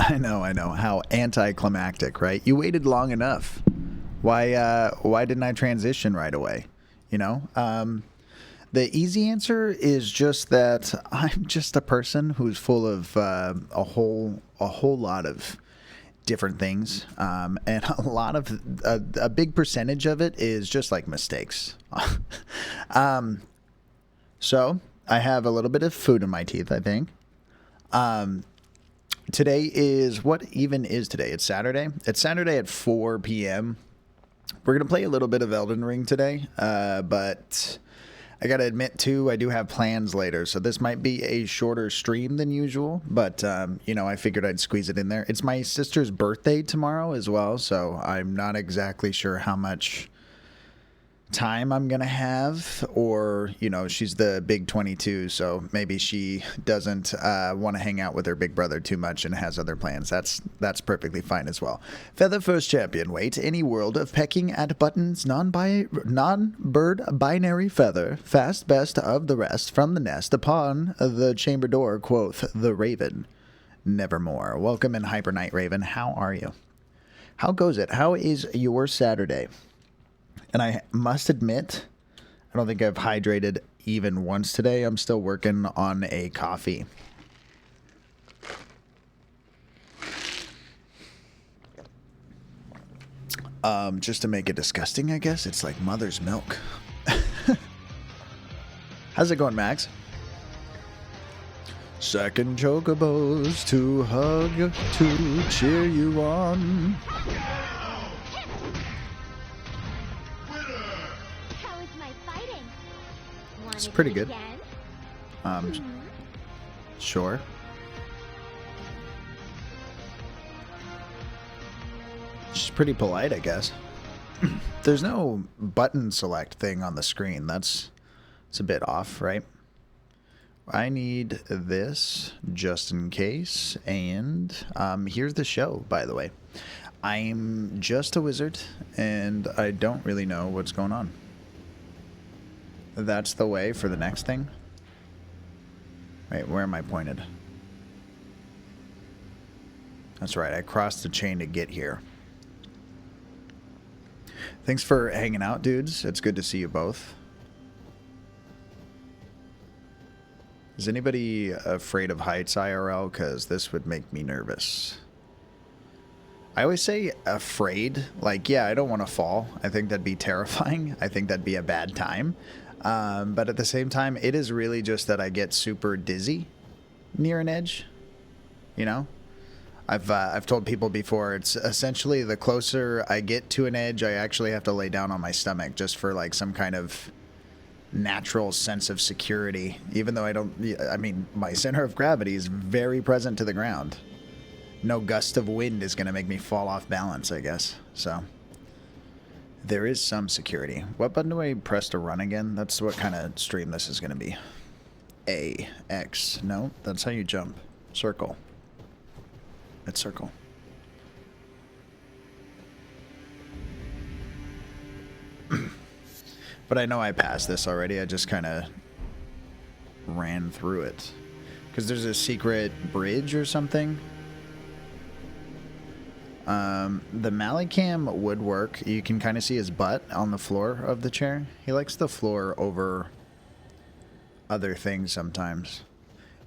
I know. How anticlimactic, right? You waited long enough. Why didn't I transition right away? You know? The easy answer is just that I'm just a person who's full of a whole lot of different things, and a lot of a big percentage of it is just like mistakes. um, so I have a little bit of food in my teeth, I think. Today is what even is today? It's Saturday. It's Saturday at 4 p.m. We're gonna play a little bit of Elden Ring today, but I gotta admit too, I do have plans later, so this might be a shorter stream than usual. But I figured I'd squeeze it in there. It's my sister's birthday tomorrow as well, so I'm not exactly sure how much time I'm gonna have, or she's the big 22, so maybe she doesn't want to hang out with her big brother too much and has other plans. That's perfectly fine as well. Feather first champion weight, any world of pecking at buttons, non-bird binary feather, fast best of the rest from the nest upon the chamber door, quoth the raven nevermore. Welcome in, Hyper Knight Raven. How are you? How goes it? How is your Saturday? And I must admit, I don't think I've hydrated even once today. I'm still working on a coffee. Just to make it disgusting, I guess. It's like mother's milk. How's it going, Max? Second chocobos to hug, to cheer you on. It's pretty good. Sure. She's pretty polite, I guess. There's no button select thing on the screen. It's a bit off, right? I need this just in case. And here's the show, by the way. I'm just a wizard, and I don't really know what's going on. That's the way for the next thing. Wait, where am I pointed? That's right, I crossed the chain to get here. Thanks for hanging out, dudes. It's good to see you both. Is anybody afraid of heights IRL? Because this would make me nervous. I always say afraid. Like, yeah, I don't want to fall. I think that'd be terrifying. I think that'd be a bad time. But at the same time, it is really just that I get super dizzy near an edge. I've told people before, it's essentially the closer I get to an edge, I actually have to lay down on my stomach just for like some kind of natural sense of security. Even though my center of gravity is very present to the ground. No gust of wind is going to make me fall off balance, I guess. So there is some security. What button do I press to run again? That's what kind of stream this is going to be. A, X. No, that's how you jump. Circle. It's circle. But I know I passed this already. I just kind of ran through it. Because there's a secret bridge or something. The Malicam would work. You can kind of see his butt on the floor of the chair. He likes the floor over other things sometimes.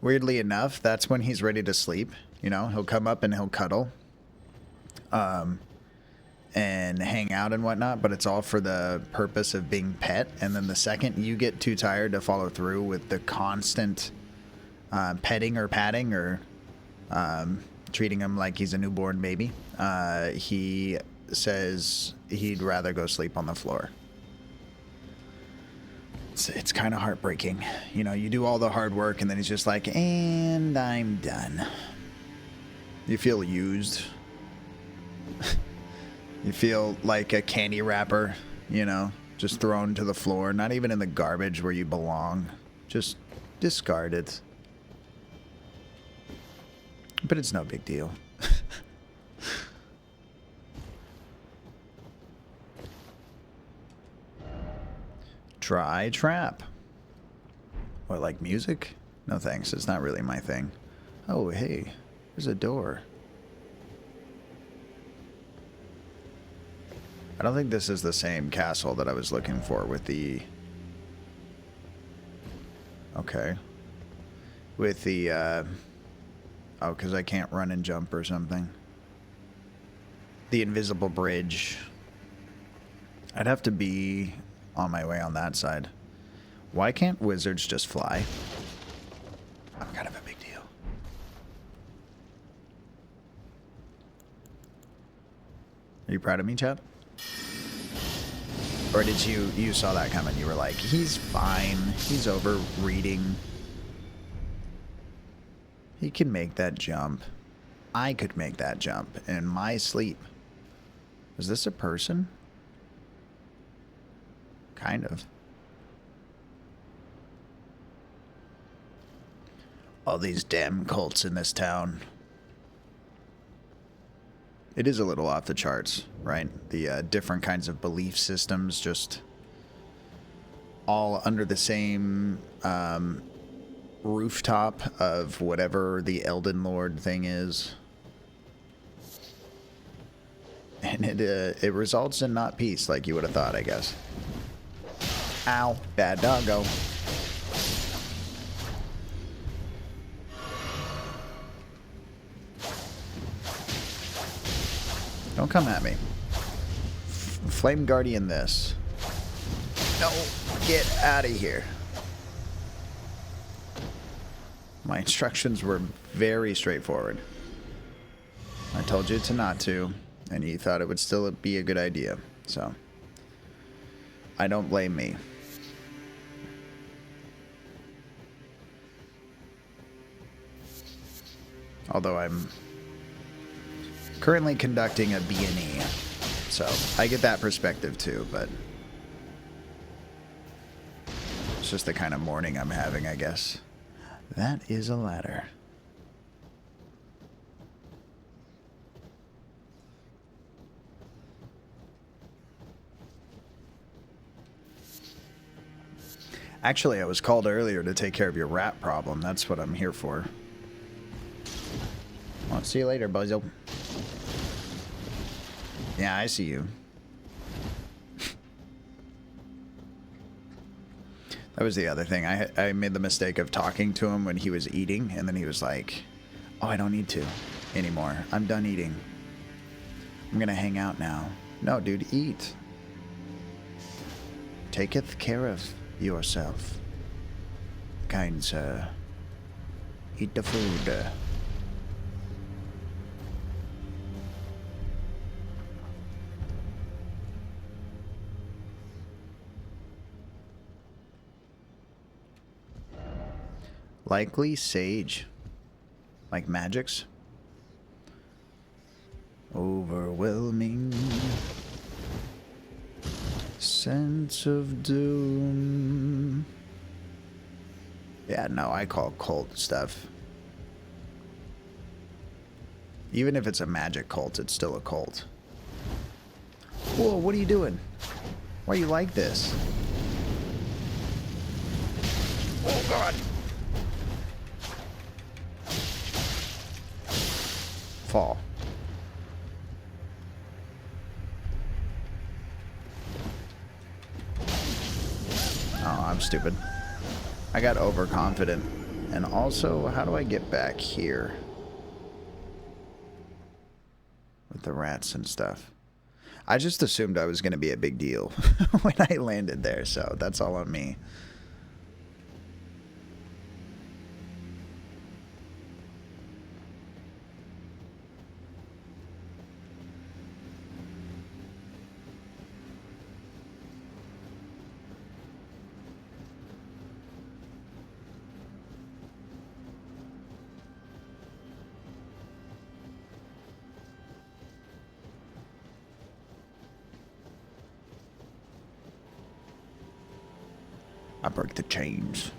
Weirdly enough, that's when he's ready to sleep. He'll come up and he'll cuddle. And hang out and whatnot, but it's all for the purpose of being pet. And then the second you get too tired to follow through with the constant petting or patting or treating him like he's a newborn baby, he says he'd rather go sleep on the floor. It's kind of heartbreaking. You do all the hard work and then he's just like, and I'm done. You feel used. You feel like a candy wrapper, just thrown to the floor, not even in the garbage where you belong, just discarded. But it's no big deal. Try trap. What, like music? No thanks, it's not really my thing. Oh, hey, there's a door. I don't think this is the same castle that I was looking for with the... Okay. With the, oh, because I can't run and jump or something. The invisible bridge. I'd have to be on my way on that side. Why can't wizards just fly? I'm kind of a big deal. Are you proud of me, Chad? Or did you saw that coming? You were like, he's fine. He's over reading. He can make that jump. I could make that jump in my sleep. Is this a person? Kind of. All these damn cults in this town. It is a little off the charts, right? The different kinds of belief systems just all under the same rooftop of whatever the Elden Lord thing is. And it results in not peace like you would have thought, I guess. Ow, bad doggo. Don't come at me. Flame Guardian this. No, get out of here. My instructions were very straightforward. I told you to not to, and you thought it would still be a good idea. So, I don't blame me. Although I'm currently conducting a B&E, so I get that perspective too, but it's just the kind of morning I'm having, I guess. That is a ladder. Actually, I was called earlier to take care of your rat problem. That's what I'm here for. Well, see you later, Buzzo. Yeah, I see you. That was the other thing. I made the mistake of talking to him when he was eating, and then he was like, oh, I don't need to anymore. I'm done eating. I'm gonna hang out now. No, dude, eat. Taketh care of yourself, kind sir. Eat the food. Likely sage. Like magics. Overwhelming sense of doom. Yeah, no, I call cult stuff. Even if it's a magic cult, it's still a cult. Whoa, what are you doing? Why are you like this? Oh, God. Fall. Oh, I'm stupid. I got overconfident. And also, how do I get back here? With the rats and stuff. I just assumed I was going to be a big deal when I landed there, so that's all on me. I break the chains.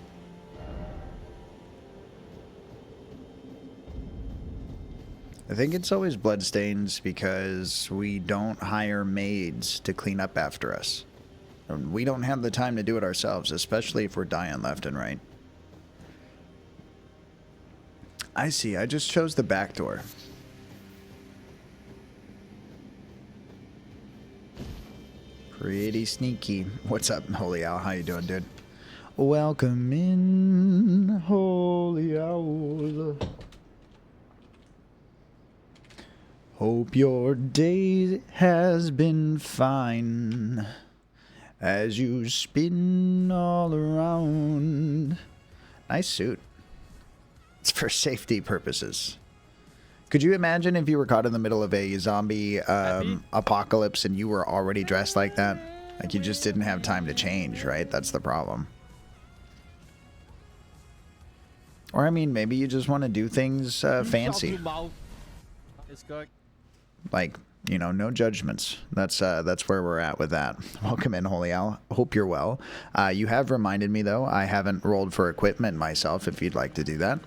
I think it's always bloodstains because we don't hire maids to clean up after us. And we don't have the time to do it ourselves, especially if we're dying left and right. I see. I just chose the back door. Pretty sneaky. What's up, Holy Owl? How you doing, dude? Welcome in, Holy Owl. Hope your day has been fine as you spin all around. Nice suit. It's for safety purposes. Could you imagine if you were caught in the middle of a zombie apocalypse and you were already dressed like that? Like you just didn't have time to change, right? That's the problem. Or I mean, maybe you just want to do things fancy. Like, you know, no judgments. That's where we're at with that. Welcome in, Holy Owl. Hope you're well. You have reminded me, though, I haven't rolled for equipment myself, if you'd like to do that.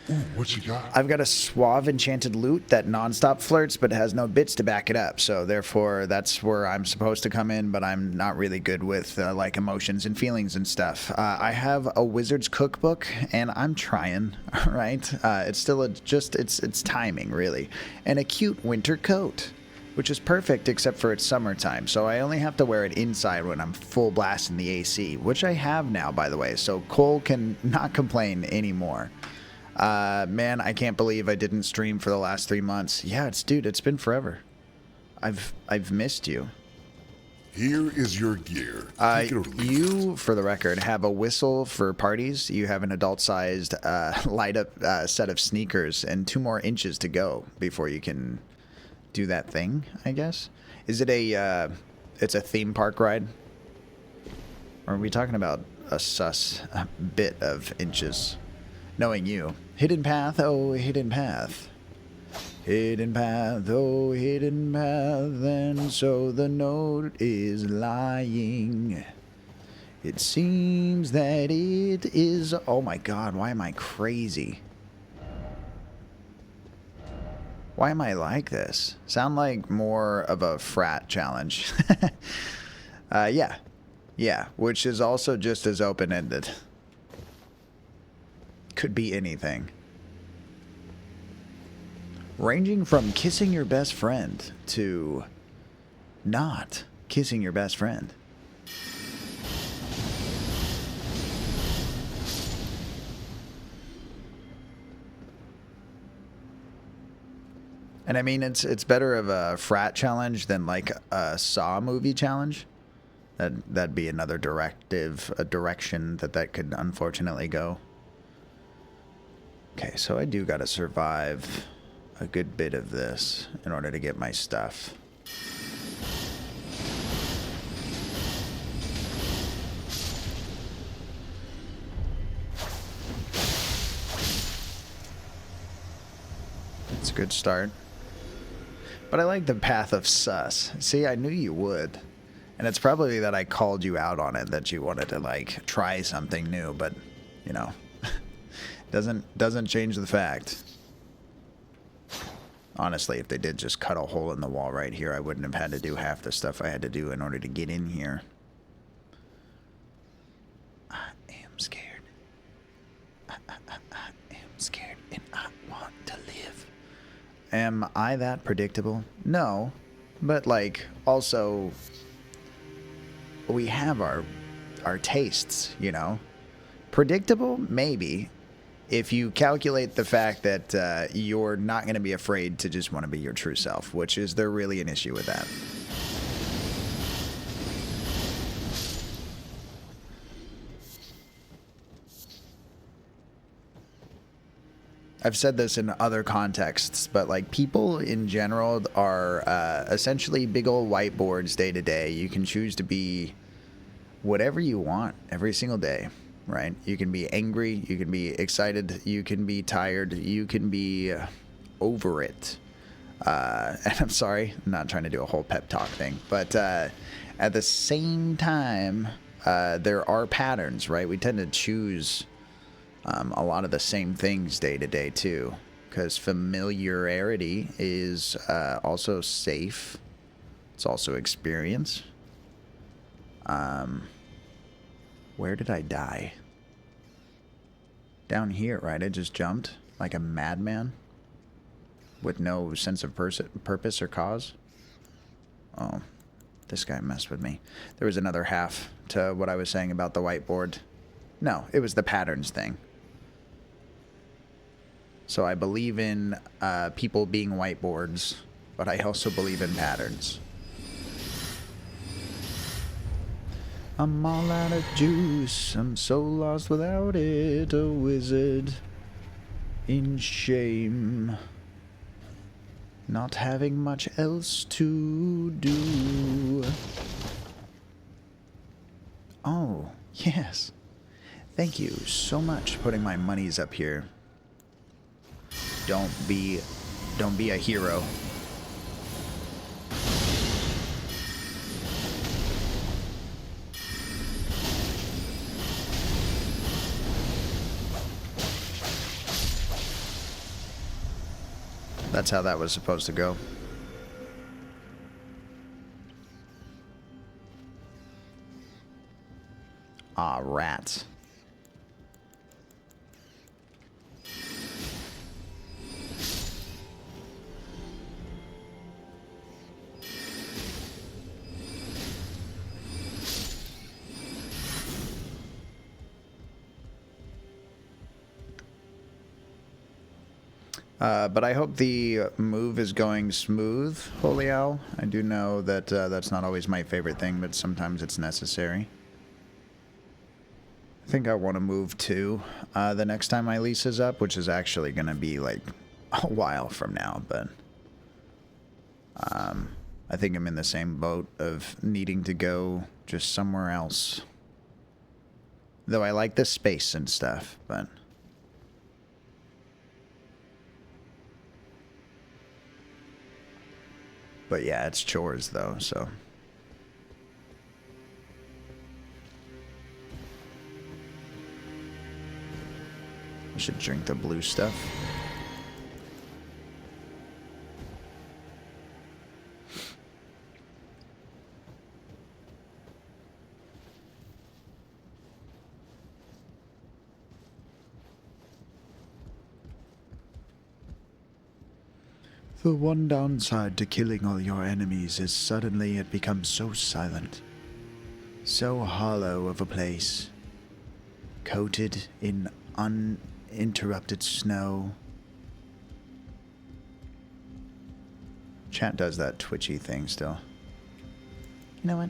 Ooh, what you got? I've got a suave enchanted lute that nonstop flirts but has no bits to back it up. So therefore, that's where I'm supposed to come in, but I'm not really good with like emotions and feelings and stuff. I have a wizard's cookbook, and I'm trying. Right? It's still it's timing really, and a cute winter coat, which is perfect except for it's summertime. So I only have to wear it inside when I'm full blast in the AC, which I have now, by the way. So Cole can not complain anymore. Man, I can't believe I didn't stream for the last 3 months. Yeah, dude, it's been forever. I've missed you. Here is your gear. Take it or leave You, for the record, have a whistle for parties. You have an adult-sized light-up set of sneakers and 2 more inches to go before you can do that thing, I guess. Is it it's a theme park ride? Or are we talking about a sus bit of inches? Knowing you. Hidden path, oh, hidden path. Hidden path, oh, hidden path. And so the note is lying. It seems that it is... Oh my god, why am I crazy? Why am I like this? Sound like more of a frat challenge. Yeah. Yeah, which is also just as open-ended. Could be anything. Ranging from kissing your best friend to not kissing your best friend. And I mean, it's better of a frat challenge than like a Saw movie challenge. That'd be another direction that could unfortunately go. Okay, so I do gotta survive a good bit of this in order to get my stuff. It's a good start. But I like the path of sus. See, I knew you would. And it's probably that I called you out on it, that you wanted to, like, try something new, but, you know... Doesn't change the fact. Honestly, if they did just cut a hole in the wall right here, I wouldn't have had to do half the stuff I had to do in order to get in here. I am scared. I am scared, and I want to live. Am I that predictable? No. But, like, also, we have our tastes, you know? Predictable? Maybe. If you calculate the fact that you're not going to be afraid to just want to be your true self, which is there really an issue with that? I've said this in other contexts, but like people in general are essentially big old whiteboards day to day. You can choose to be whatever you want every single day. Right? You can be angry, you can be excited, you can be tired, you can be over it. And I'm sorry, I'm not trying to do a whole pep talk thing, but at the same time, there are patterns, right? We tend to choose a lot of the same things day to day too, because familiarity is also safe. It's also experience. Where did I die? Down here, right? I just jumped like a madman with no sense of purpose or cause. Oh. This guy messed with me. There was another half to what I was saying about the whiteboard. No, it was the patterns thing. So I believe in people being whiteboards, but I also believe in patterns. I'm all out of juice. I'm so lost without it. A wizard in shame. Not having much else to do. Oh, yes. Thank you so much for putting my monies up here. Don't be a hero. That's how that was supposed to go. Ah, rats. But I hope the move is going smooth, Holy Owl. I do know that that's not always my favorite thing, but sometimes it's necessary. I think I want to move too the next time my lease is up, which is actually going to be like a while from now, but I think I'm in the same boat of needing to go just somewhere else. Though I like the space and stuff, but... But yeah, it's chores though, so... I should drink the blue stuff. The one downside to killing all your enemies is suddenly it becomes so silent, so hollow of a place, coated in uninterrupted snow. Chat does that twitchy thing still. You know what?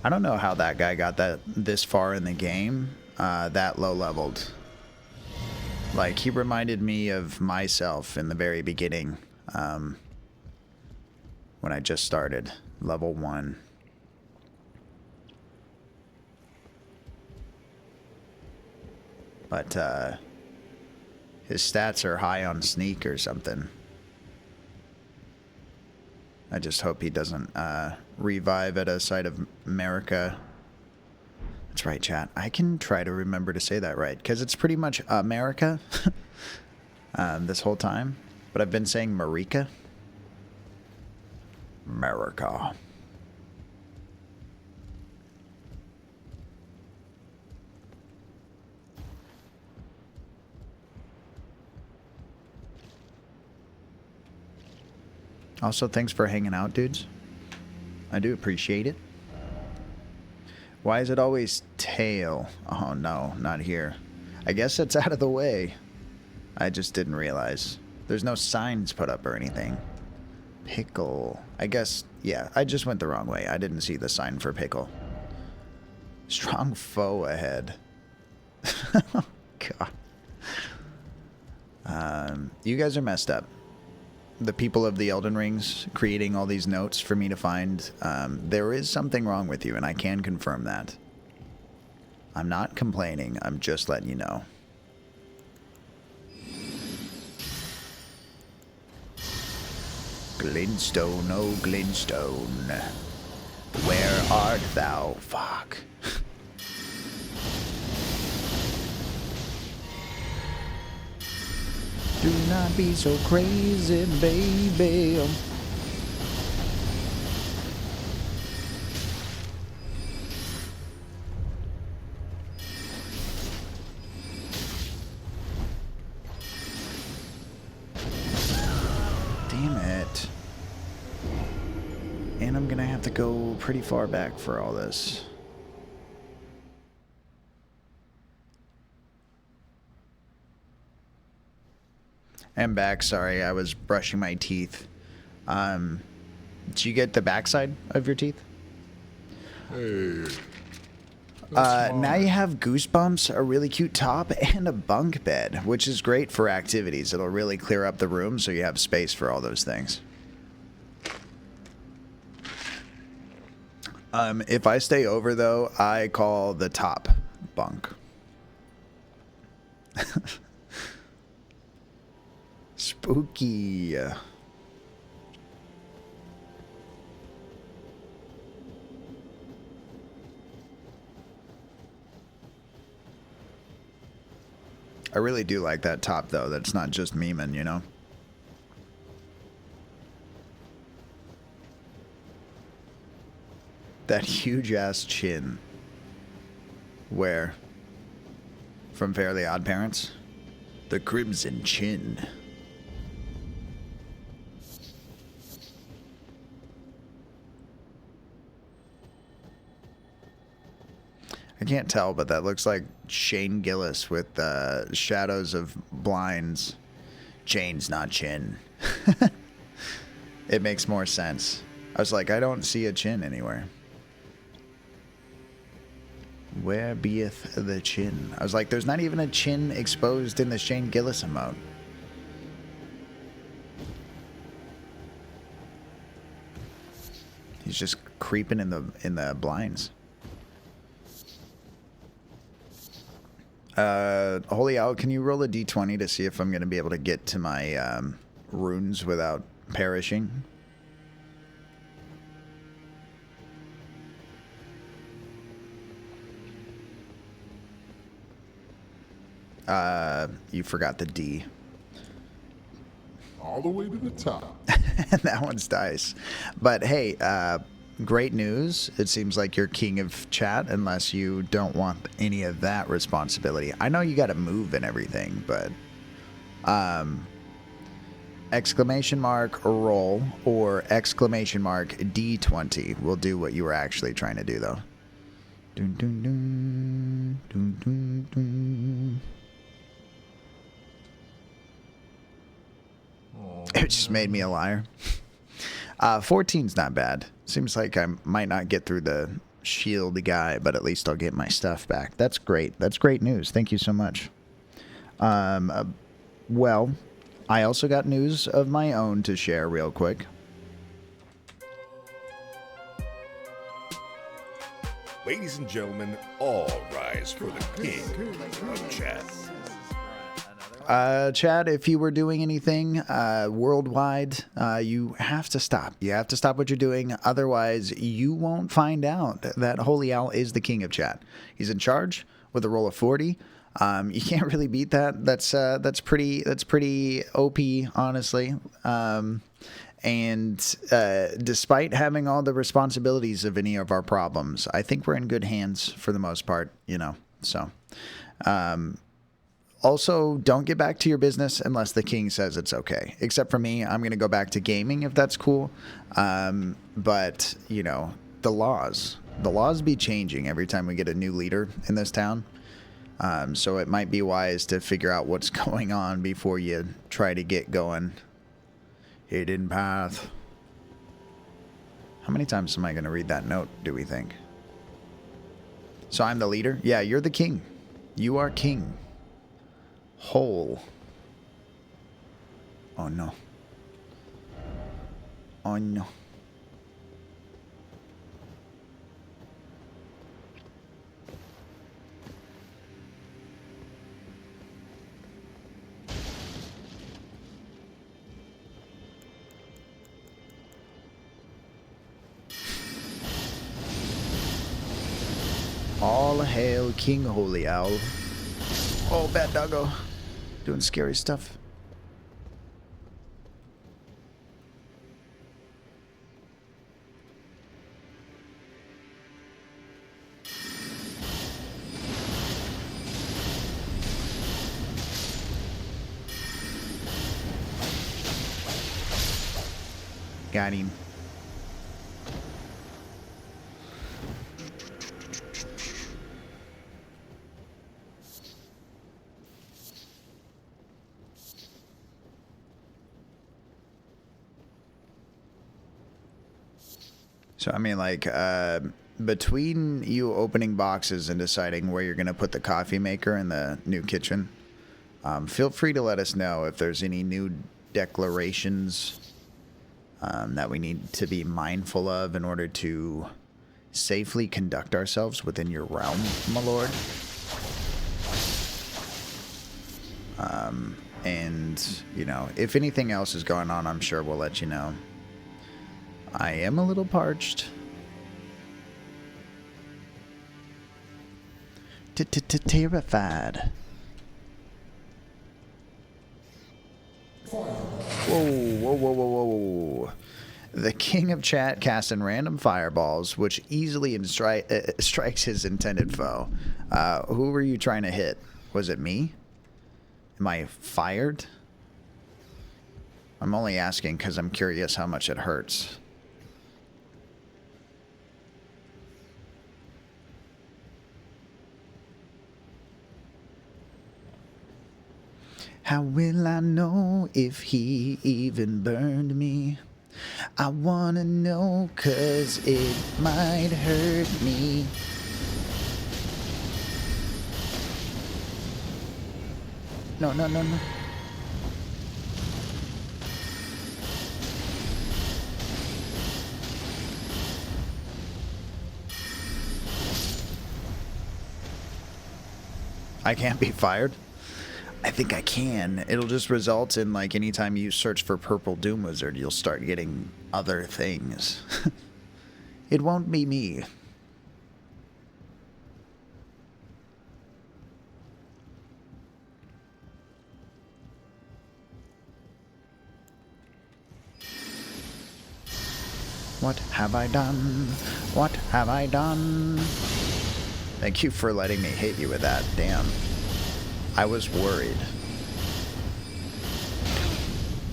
I don't know how that guy got this far in the game, that low leveled. Like, he reminded me of myself in the very beginning, when I just started, level 1. But, his stats are high on sneak or something. I just hope he doesn't revive at a site of America. That's right, chat. I can try to remember to say that right, because it's pretty much America this whole time. But I've been saying Marika. America. Also, thanks for hanging out, dudes. I do appreciate it. Why is it always tail? Oh, no, not here. I guess it's out of the way. I just didn't realize. There's no signs put up or anything. Pickle. I guess, yeah, I just went the wrong way. I didn't see the sign for pickle. Strong foe ahead. God. You guys are messed up. The people of the Elden Rings creating all these notes for me to find, there is something wrong with you, and I can confirm that. I'm not complaining, I'm just letting you know. Glintstone, oh Glintstone, where art thou? Fuck. Do not be so crazy, baby. And I'm gonna have to go pretty far back for all this. I'm back, sorry, I was brushing my teeth. Did you get the backside of your teeth? Hey. Now you have Goosebumps, a really cute top, and a bunk bed, which is great for activities. It'll really clear up the room so you have space for all those things. If I stay over, though, I call the top bunk. Spooky. I really do like that top, though. That's not just memeing, you know? That huge-ass chin. Where? From Fairly Odd Parents? The Crimson Chin. I can't tell, but that looks like Shane Gillis with shadows of blinds. Chains, not chin. It makes more sense. I was like, I don't see a chin anywhere. Where beeth the chin? I was like, there's not even a chin exposed in the Shane Gillis emote. He's just creeping in the blinds. Holy Owl, can you roll a d20 to see if I'm going to be able to get to my runes without perishing? You forgot the D. All the way to the top. That one's dice. But hey, great news. It seems like you're king of chat unless you don't want any of that responsibility. I know you got to move and everything, but exclamation mark roll or exclamation mark D20 will do what you were actually trying to do, though. Dun, dun, dun, dun, dun, dun. It just made me a liar. 14's not bad. Seems like I might not get through the shield guy, but at least I'll get my stuff back. That's great. That's great news. Thank you so much. Well, I also got news of my own to share real quick. Ladies and gentlemen, all rise for the king of chat. Chad, if you were doing anything worldwide, you have to stop. You have to stop what you're doing. Otherwise, you won't find out that Holy Owl is the king of chat. He's in charge with a roll of 40. You can't really beat that. That's pretty OP, honestly. And despite having all the responsibilities of any of our problems, I think we're in good hands for the most part, you know. So, also, don't get back to your business unless the king says it's okay. Except for me, I'm going to go back to gaming if that's cool. But, you know, the laws be changing every time we get a new leader in this town. So it might be wise to figure out what's going on before you try to get going. Hidden path. How many times am I going to read that note, do we think? So I'm the leader? Yeah, you're the king. You are king. Whole. Oh no. Oh no. All hail King Holy Owl. Oh, bad doggo. Doing scary stuff. Got him. So, I mean, like, between you opening boxes and deciding where you're going to put the coffee maker in the new kitchen, feel free to let us know if there's any new declarations that we need to be mindful of in order to safely conduct ourselves within your realm, my lord. And, you know, if anything else is going on, I'm sure we'll let you know. I am a little parched. Terrified. Whoa, whoa, whoa, whoa, whoa. The king of chat casting random fireballs, which easily strikes his intended foe. Who were you trying to hit? Was it me? Am I fired? I'm only asking because I'm curious how much it hurts. How will I know if he even burned me? I wanna know 'cause it might hurt me. No, no, no, no. I can't be fired? I think I can. It'll just result in, like, anytime you search for Purple Doom Wizard, you'll start getting other things. It won't be me. What have I done? What have I done? Thank you for letting me hit you with that. Damn. I was worried.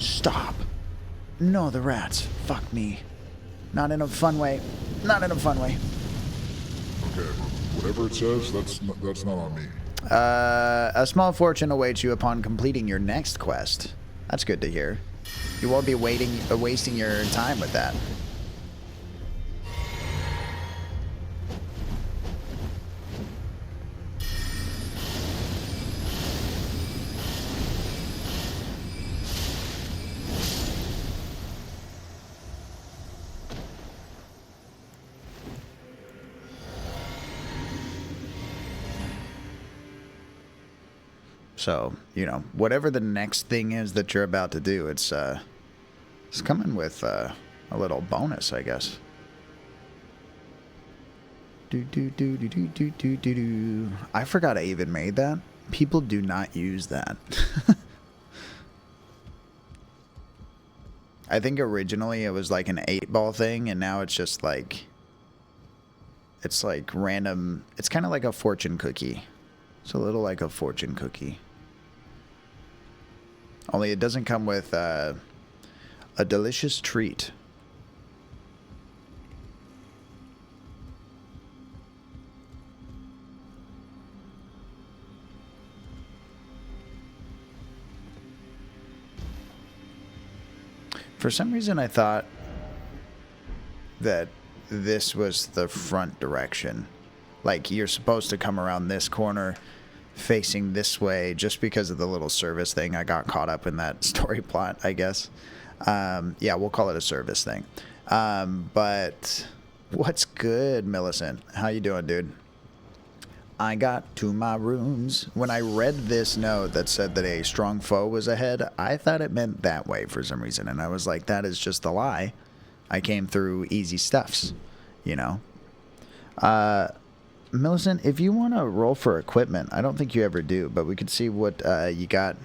Stop. No, the rats. Fuck me. Not in a fun way. Not in a fun way. Okay, whatever it says, that's not on me. A small fortune awaits you upon completing your next quest. That's good to hear. You won't be wasting your time with that. So, you know, whatever the next thing is that you're about to do, it's coming with a little bonus, I guess. I forgot I even made that. People do not use that. I think originally it was like an 8-ball thing, and now it's just like, it's like random. It's kind of like a fortune cookie. It's a little like a fortune cookie. Only it doesn't come with a delicious treat. For some reason, I thought that this was the front direction. Like, you're supposed to come around this corner facing this way just because of the little service thing. I got caught up in that story plot, I guess. Yeah, we'll call it a service thing. But what's good, Millicent? How you doing, dude? I got to my runes. When I read this note that said that a strong foe was ahead, I thought it meant that way for some reason. And I was like, that is just a lie. I came through easy stuffs, you know? Millicent, if you want to roll for equipment, I don't think you ever do, but we could see what you got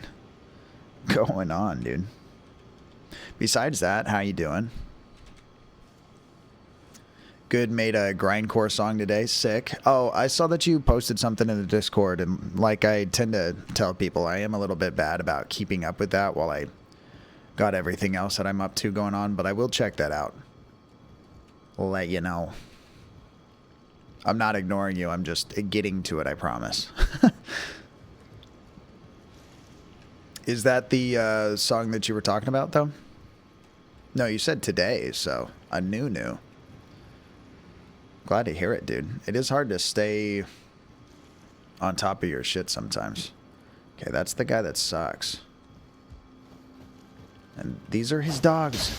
going on, dude. Besides that, how you doing? Good, made a grindcore song today. Sick. Oh, I saw that you posted something in the Discord, and like I tend to tell people, I am a little bit bad about keeping up with that while I got everything else that I'm up to going on, but I will check that out. We'll let you know. I'm not ignoring you. I'm just getting to it, I promise. Is that the song that you were talking about, though? No, you said today, so a new. Glad to hear it, dude. It is hard to stay on top of your shit sometimes. Okay, that's the guy that sucks. And these are his dogs.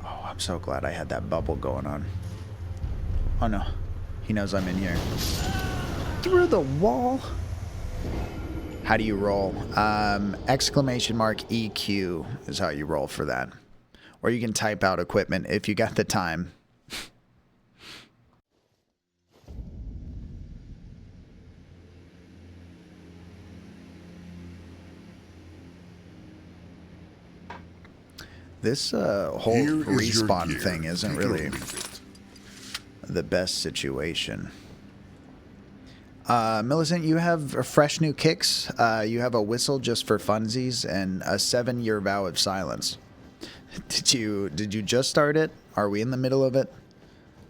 Oh, I'm so glad I had that bubble going on. Oh no, he knows I'm in here. Through the wall? How do you roll? Exclamation mark EQ is how you roll for that. Or you can type out equipment if you got the time. This whole Here is your respawn gear. thing isn't Take it or really leave it. the best situation. Millicent, you have fresh new kicks. You have a whistle just for funsies and a 7-year vow of silence. Did you just start it? Are we in the middle of it?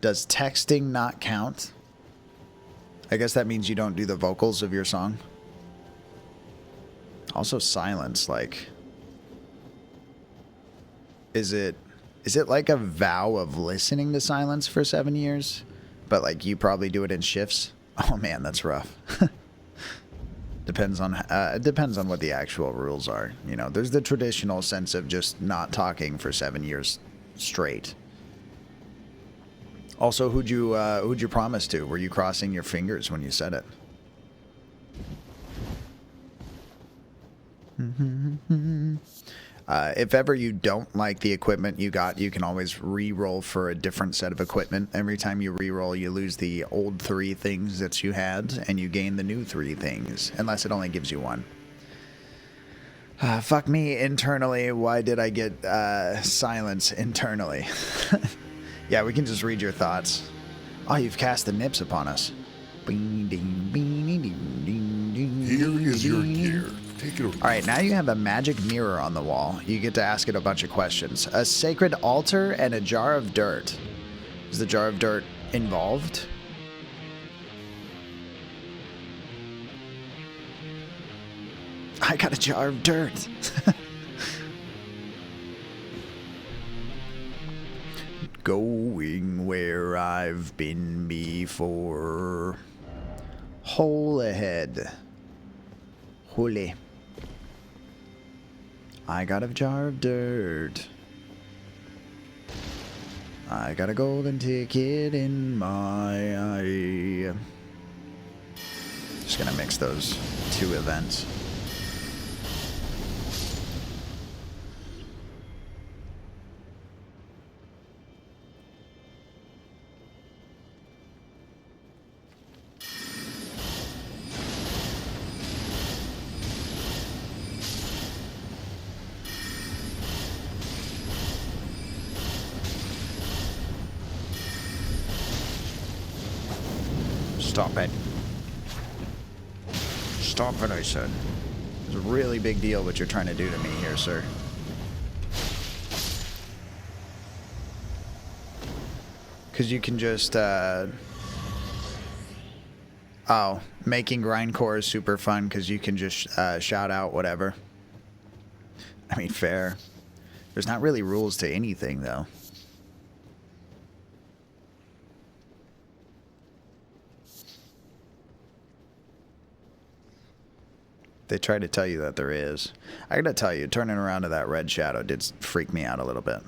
Does texting not count? I guess that means you don't do the vocals of your song. Also silence, like, is it like a vow of listening to silence for 7 years? But like you probably do it in shifts? Oh man, that's rough. Depends on what the actual rules are. You know, there's the traditional sense of just not talking for 7 years straight. Also, who'd you promise to? Were you crossing your fingers when you said it? If ever you don't like the equipment you got, you can always re-roll for a different set of equipment. Every time you re-roll, you lose the old 3 things that you had, and you gain the new 3 things, unless it only gives you 1. Fuck me internally. Why did I get silence internally? Yeah, we can just read your thoughts. Oh, you've cast the nips upon us. Here is your gear. Take it or leave it. All right, now you have a magic mirror on the wall. You get to ask it a bunch of questions. A sacred altar and a jar of dirt. Is the jar of dirt involved? I got a jar of dirt. Going where I've been before. Hole ahead. Holy. I got a jar of dirt. I got a golden ticket in my eye. Just gonna mix those 2 events. Stop it. Stop it, I said. It's a really big deal what you're trying to do to me here, sir. Because you can just, oh, making grindcore is super fun because you can just shout out whatever. I mean, fair. There's not really rules to anything, though. They try to tell you that there is. I gotta tell you, turning around to that red shadow did freak me out a little bit.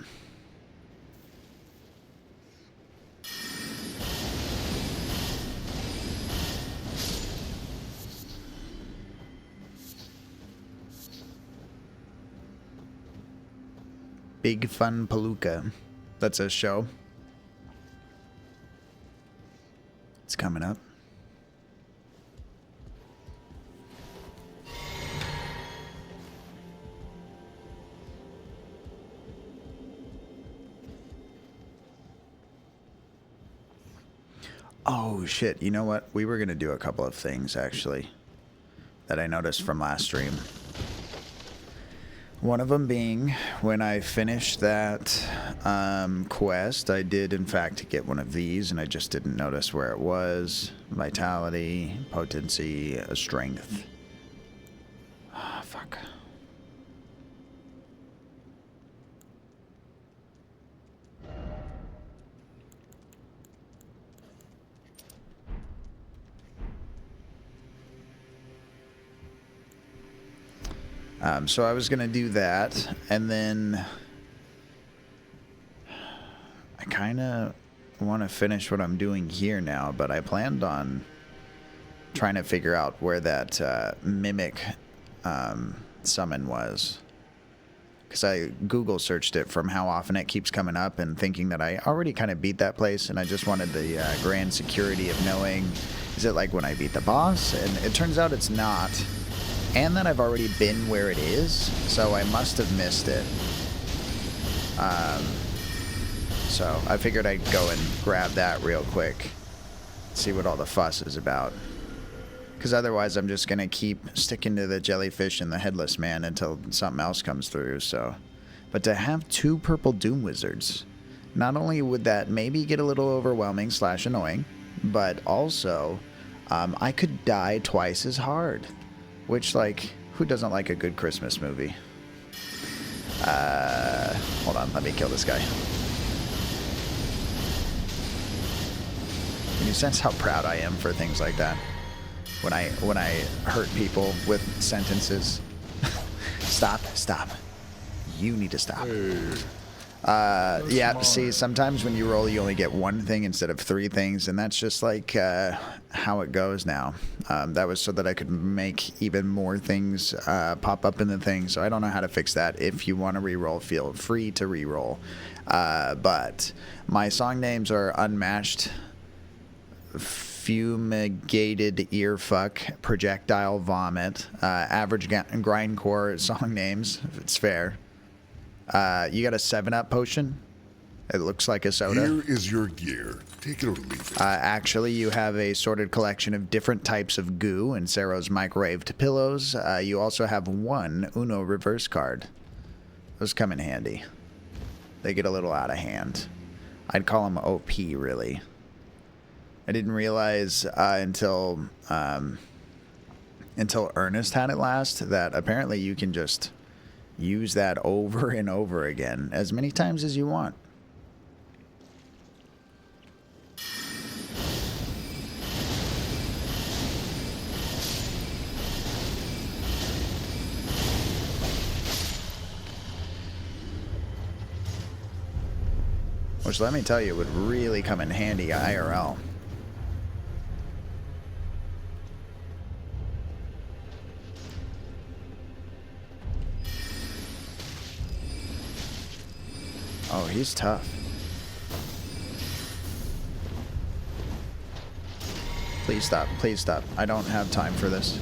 Big Fun Palooka. That's a show. It's coming up. Oh shit, you know what? We were gonna do a couple of things actually that I noticed from last stream. One of them being when I finished that quest, I did in fact get one of these and I just didn't notice where it was. Vitality, potency, strength. Ah, fuck. So I was going to do that, and then I kind of want to finish what I'm doing here now, but I planned on trying to figure out where that mimic summon was. Because I Google searched it from how often it keeps coming up and thinking that I already kind of beat that place, and I just wanted the grand security of knowing, is it like when I beat the boss? And it turns out it's not. And that I've already been where it is, so I must have missed it. So I figured I'd go and grab that real quick, see what all the fuss is about. Because otherwise I'm just going to keep sticking to the jellyfish and the headless man until something else comes through, so. But to have 2 purple Doom Wizards, not only would that maybe get a little overwhelming / annoying, but also I could die twice as hard. Which, like, who doesn't like a good Christmas movie? Hold on, let me kill this guy. Can you sense how proud I am for things like that? When I hurt people with sentences. Stop. You need to stop. Yeah, see, sometimes when you roll, you only get 1 thing instead of 3 things, and that's just like how it goes now. That was so that I could make even more things pop up in the thing, so I don't know how to fix that. If you want to reroll, feel free to reroll. But my song names are Unmatched, Fumigated Earfuck, Projectile Vomit, Average Grindcore song names, if it's fair. You got a 7-Up potion? It looks like a soda. Here is your gear. Take it or leave it. Actually, you have a sorted collection of different types of goo and Cero's microwaved pillows. You also have 1 Uno reverse card. Those come in handy. They get a little out of hand. I'd call them OP, really. I didn't realize until Ernest had it last that apparently you can just use that over and over again as many times as you want. Which, let me tell you, would really come in handy IRL. Oh, he's tough. Please stop. Please stop. I don't have time for this.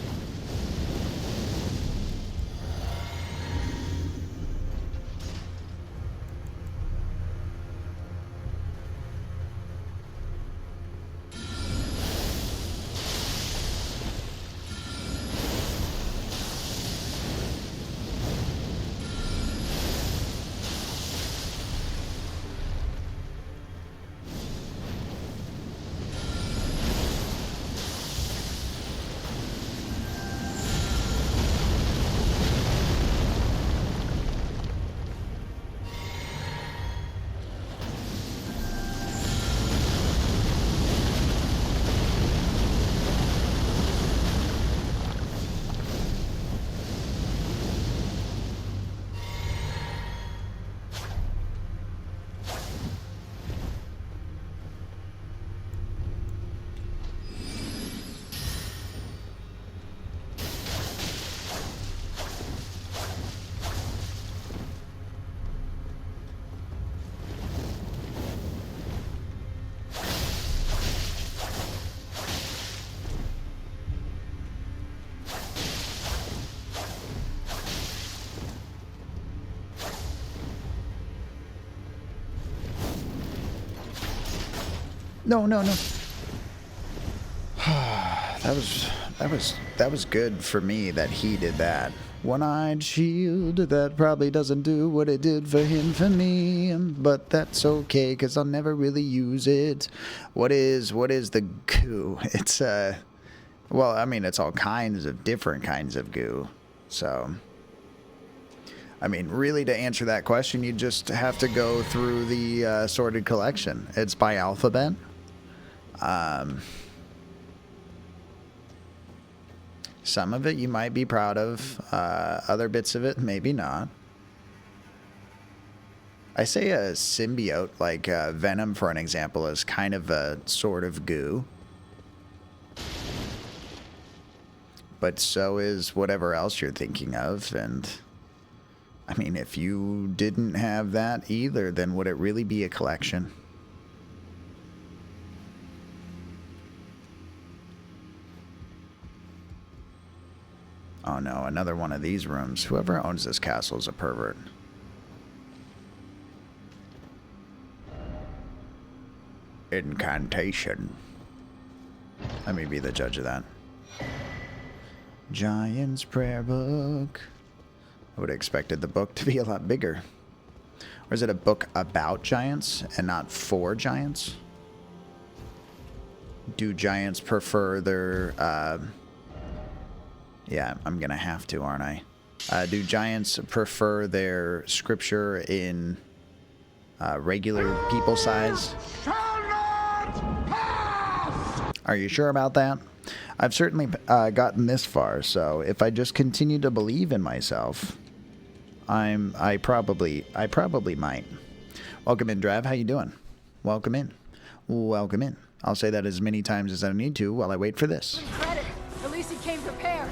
No. That was good for me that he did that. One-eyed shield, that probably doesn't do what it did for him for me, but that's okay, because I'll never really use it. What is the goo? It's, well, I mean, it's all kinds of different kinds of goo, so... I mean, really, to answer that question, you just have to go through the sorted collection. It's by alphabet. Some of it you might be proud of. Other bits of it, maybe not. I say a symbiote, like Venom, for an example, is kind of a sort of goo. But so is whatever else you're thinking of, and I mean, if you didn't have that either, then would it really be a collection? Oh no, another one of these rooms. Whoever owns this castle is a pervert. Incantation. Let me be the judge of that. Giant's Prayer Book. I would have expected the book to be a lot bigger. Or is it a book about giants and not for giants? Do giants prefer their... yeah, I'm going to have to, aren't I? Do giants prefer their scripture in regular people size? Are you sure about that? I've certainly gotten this far, so if I just continue to believe in myself, I probably might. Welcome in, Drav. How you doing? Welcome in. Welcome in. I'll say that as many times as I need to while I wait for this. Credit. At least he came prepared.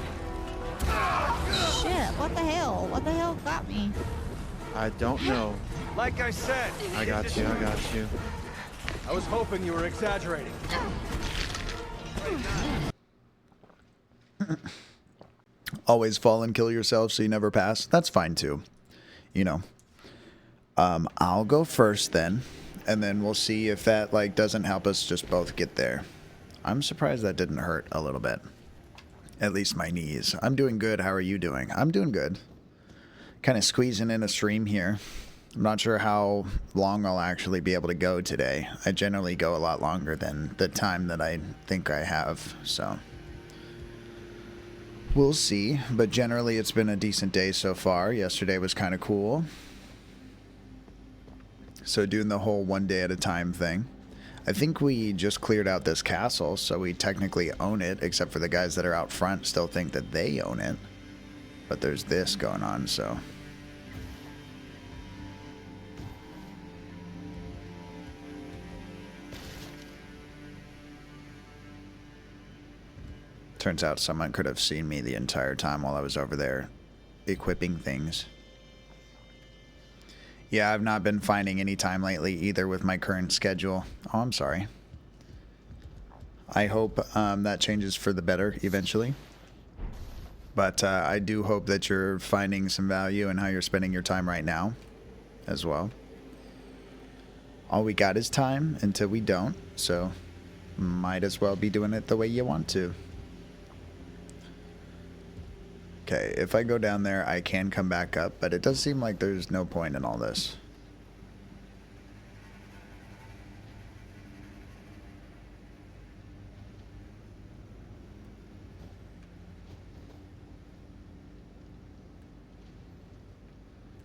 Shit, what the hell? What the hell got me? I don't know. Like I said, I got you, I got you. I was hoping you were exaggerating. Always fall and kill yourself so you never pass. That's fine too. You know. I'll go first then, and then we'll see if that like doesn't help us just both get there. I'm surprised that didn't hurt a little bit. At least my knees. I'm doing good. How are you doing? I'm doing good. Kind of squeezing in a stream here. I'm not sure how long I'll actually be able to go today. I generally go a lot longer than the time that I think I have, so we'll see. But generally it's been a decent day so far. Yesterday was kind of cool. So doing the whole one day at a time thing. I think we just cleared out this castle, so we technically own it, except for the guys that are out front still think that they own it. But there's this going on, so... Turns out someone could have seen me the entire time while I was over there equipping things. Yeah, I've not been finding any time lately either with my current schedule. Oh, I'm sorry. I hope that changes for the better eventually. But I do hope that you're finding some value in how you're spending your time right now as well. All we got is time until we don't, so might as well be doing it the way you want to. Okay, if I go down there, I can come back up, but it does seem like there's no point in all this.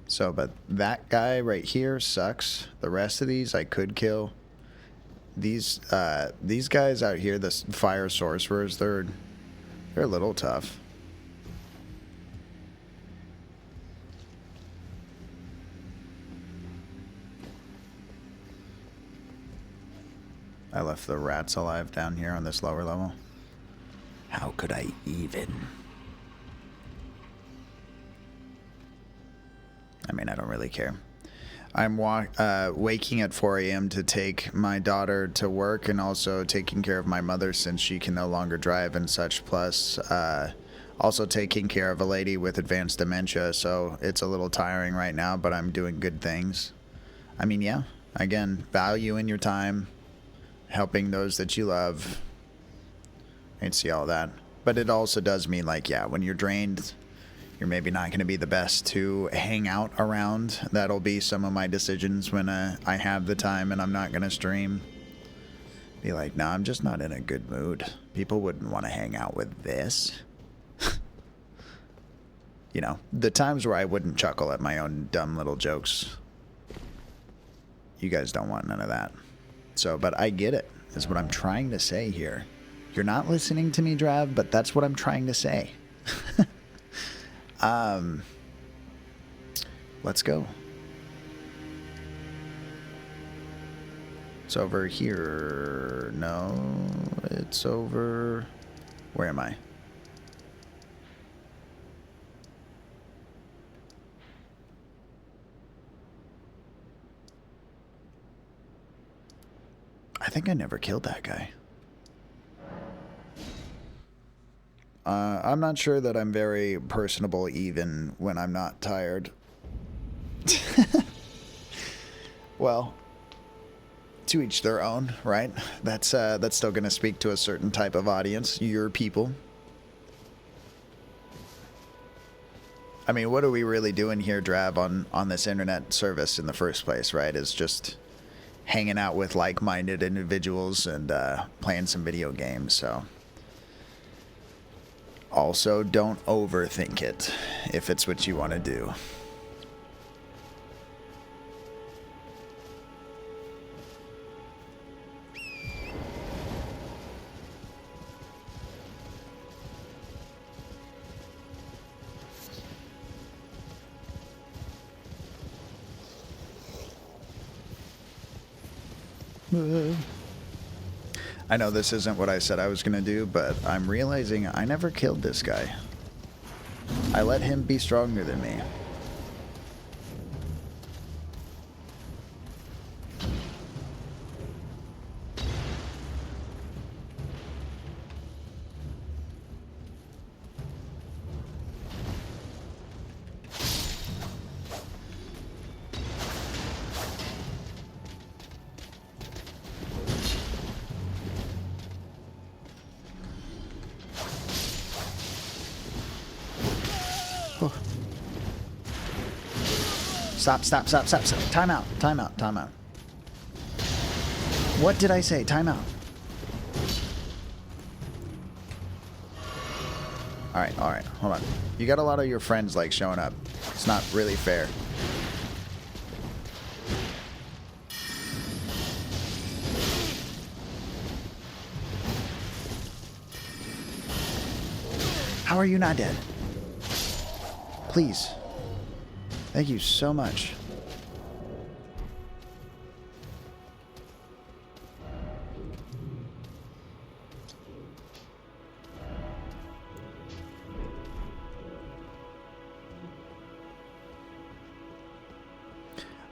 So, but that guy right here sucks. The rest of these I could kill. These guys out here, the fire sorcerers, they're a little tough. I left the rats alive down here on this lower level. How could I even? I mean, I don't really care. I'm waking at 4 a.m. to take my daughter to work and also taking care of my mother since she can no longer drive and such. Plus, also taking care of a lady with advanced dementia. So it's a little tiring right now, but I'm doing good things. I mean, yeah, again, value in your time. Helping those that you love. I can see all that. But it also does mean, like, yeah, when you're drained, you're maybe not going to be the best to hang out around. That'll be some of my decisions when I have the time and I'm not going to stream. Be like, nah, I'm just not in a good mood. People wouldn't want to hang out with this. You know, the times where I wouldn't chuckle at my own dumb little jokes. You guys don't want none of that. So, but I get it, is what I'm trying to say here. You're not listening to me, Drav, but that's what I'm trying to say. Let's go. It's over here. No, it's over. Where am I? I think I never killed that guy. I'm not sure that I'm very personable even when I'm not tired. Well, to each their own, right? That's still going to speak to a certain type of audience, your people. I mean, what are we really doing here, Drab, on this internet service in the first place, right? Is just hanging out with like-minded individuals and playing some video games, so... Also, don't overthink it if it's what you want to do. I know this isn't what I said I was going to do, but I'm realizing I never killed this guy. I let him be stronger than me. Stop, stop, stop, stop, stop. Time out, time out, time out. What did I say? Time out. Alright, hold on. You got a lot of your friends, like, showing up. It's not really fair. How are you not dead? Please. Thank you so much.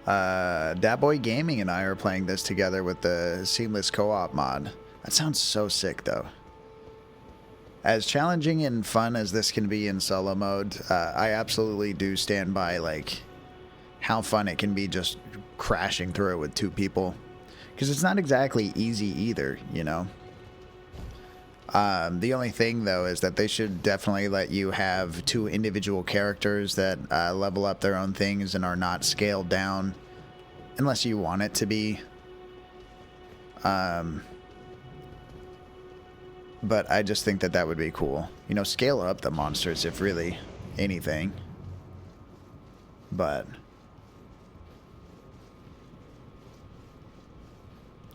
Daboy Gaming and I are playing this together with the Seamless Co-op mod. That sounds so sick, though. As challenging and fun as this can be in solo mode, I absolutely do stand by, like, how fun it can be just crashing through it with two people. Because it's not exactly easy either, you know? The only thing, though, is that they should definitely let you have two individual characters that level up their own things and are not scaled down, unless you want it to be. But I just think that that would be cool. You know, scale up the monsters if really anything. But...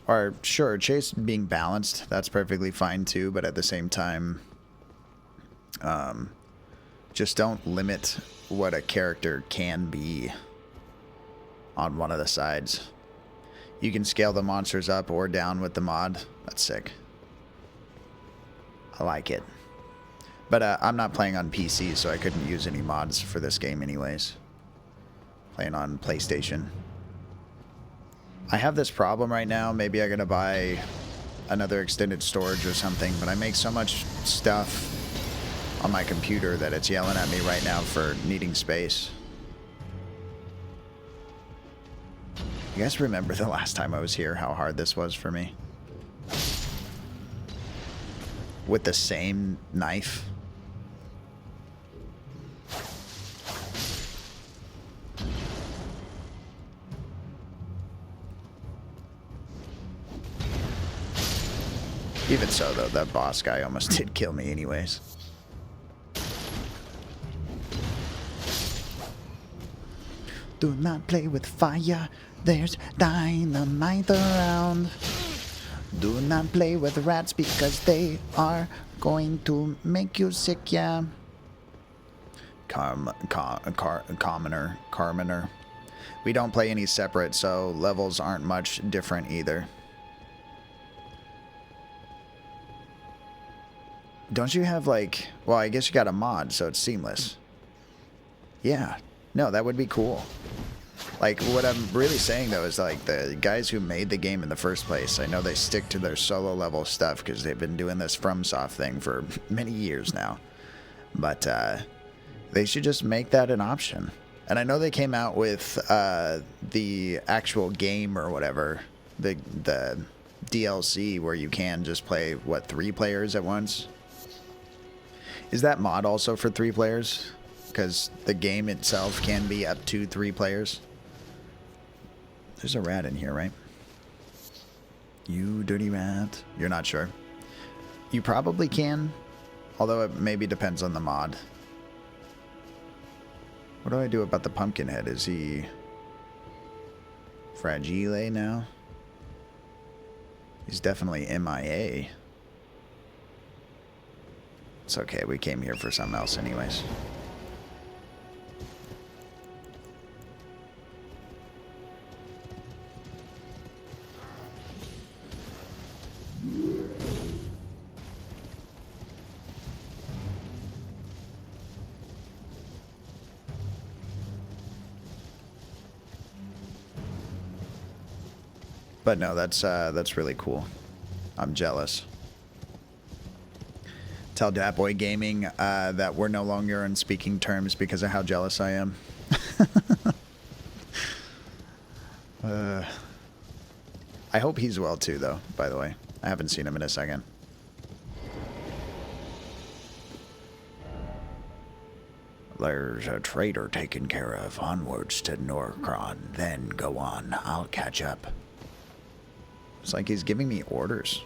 Or, sure, Chase being balanced, that's perfectly fine too, but at the same time, just don't limit what a character can be on one of the sides. You can scale the monsters up or down with the mod. That's sick. I like it. But I'm not playing on PC, so I couldn't use any mods for this game anyways. Playing on PlayStation. I have this problem right now. Maybe I gotta buy another extended storage or something, but I make so much stuff on my computer that it's yelling at me right now for needing space. You guys remember the last time I was here, how hard this was for me? With the same knife. Even so, though, that boss guy almost did kill me anyways. Do not play with fire. There's dynamite around. Do not play with rats because they are going to make you sick, yeah. Carminer. We don't play any separate, so levels aren't much different either. Don't you have like, well, I guess you got a mod, so it's seamless. Yeah, no, that would be cool. Like, what I'm really saying, though, is like the guys who made the game in the first place, I know they stick to their solo level stuff because they've been doing this FromSoft thing for many years now. But they should just make that an option. And I know they came out with the actual game or whatever, the DLC where you can just play, what, 3 players at once? Is that mod also for 3 players? Because the game itself can be up to 3 players. There's a rat in here, right? You dirty rat. You're not sure. You probably can, although it maybe depends on the mod. What do I do about the pumpkin head? Is he fragile now? He's definitely MIA. It's okay, we came here for something else anyways. But no, that's really cool. I'm jealous. Tell Datboy Gaming that we're no longer on speaking terms because of how jealous I am. I hope he's well too, though, by the way. I haven't seen him in a second. There's a traitor taken care of. Onwards to Norcron, then go on. I'll catch up. It's like he's giving me orders.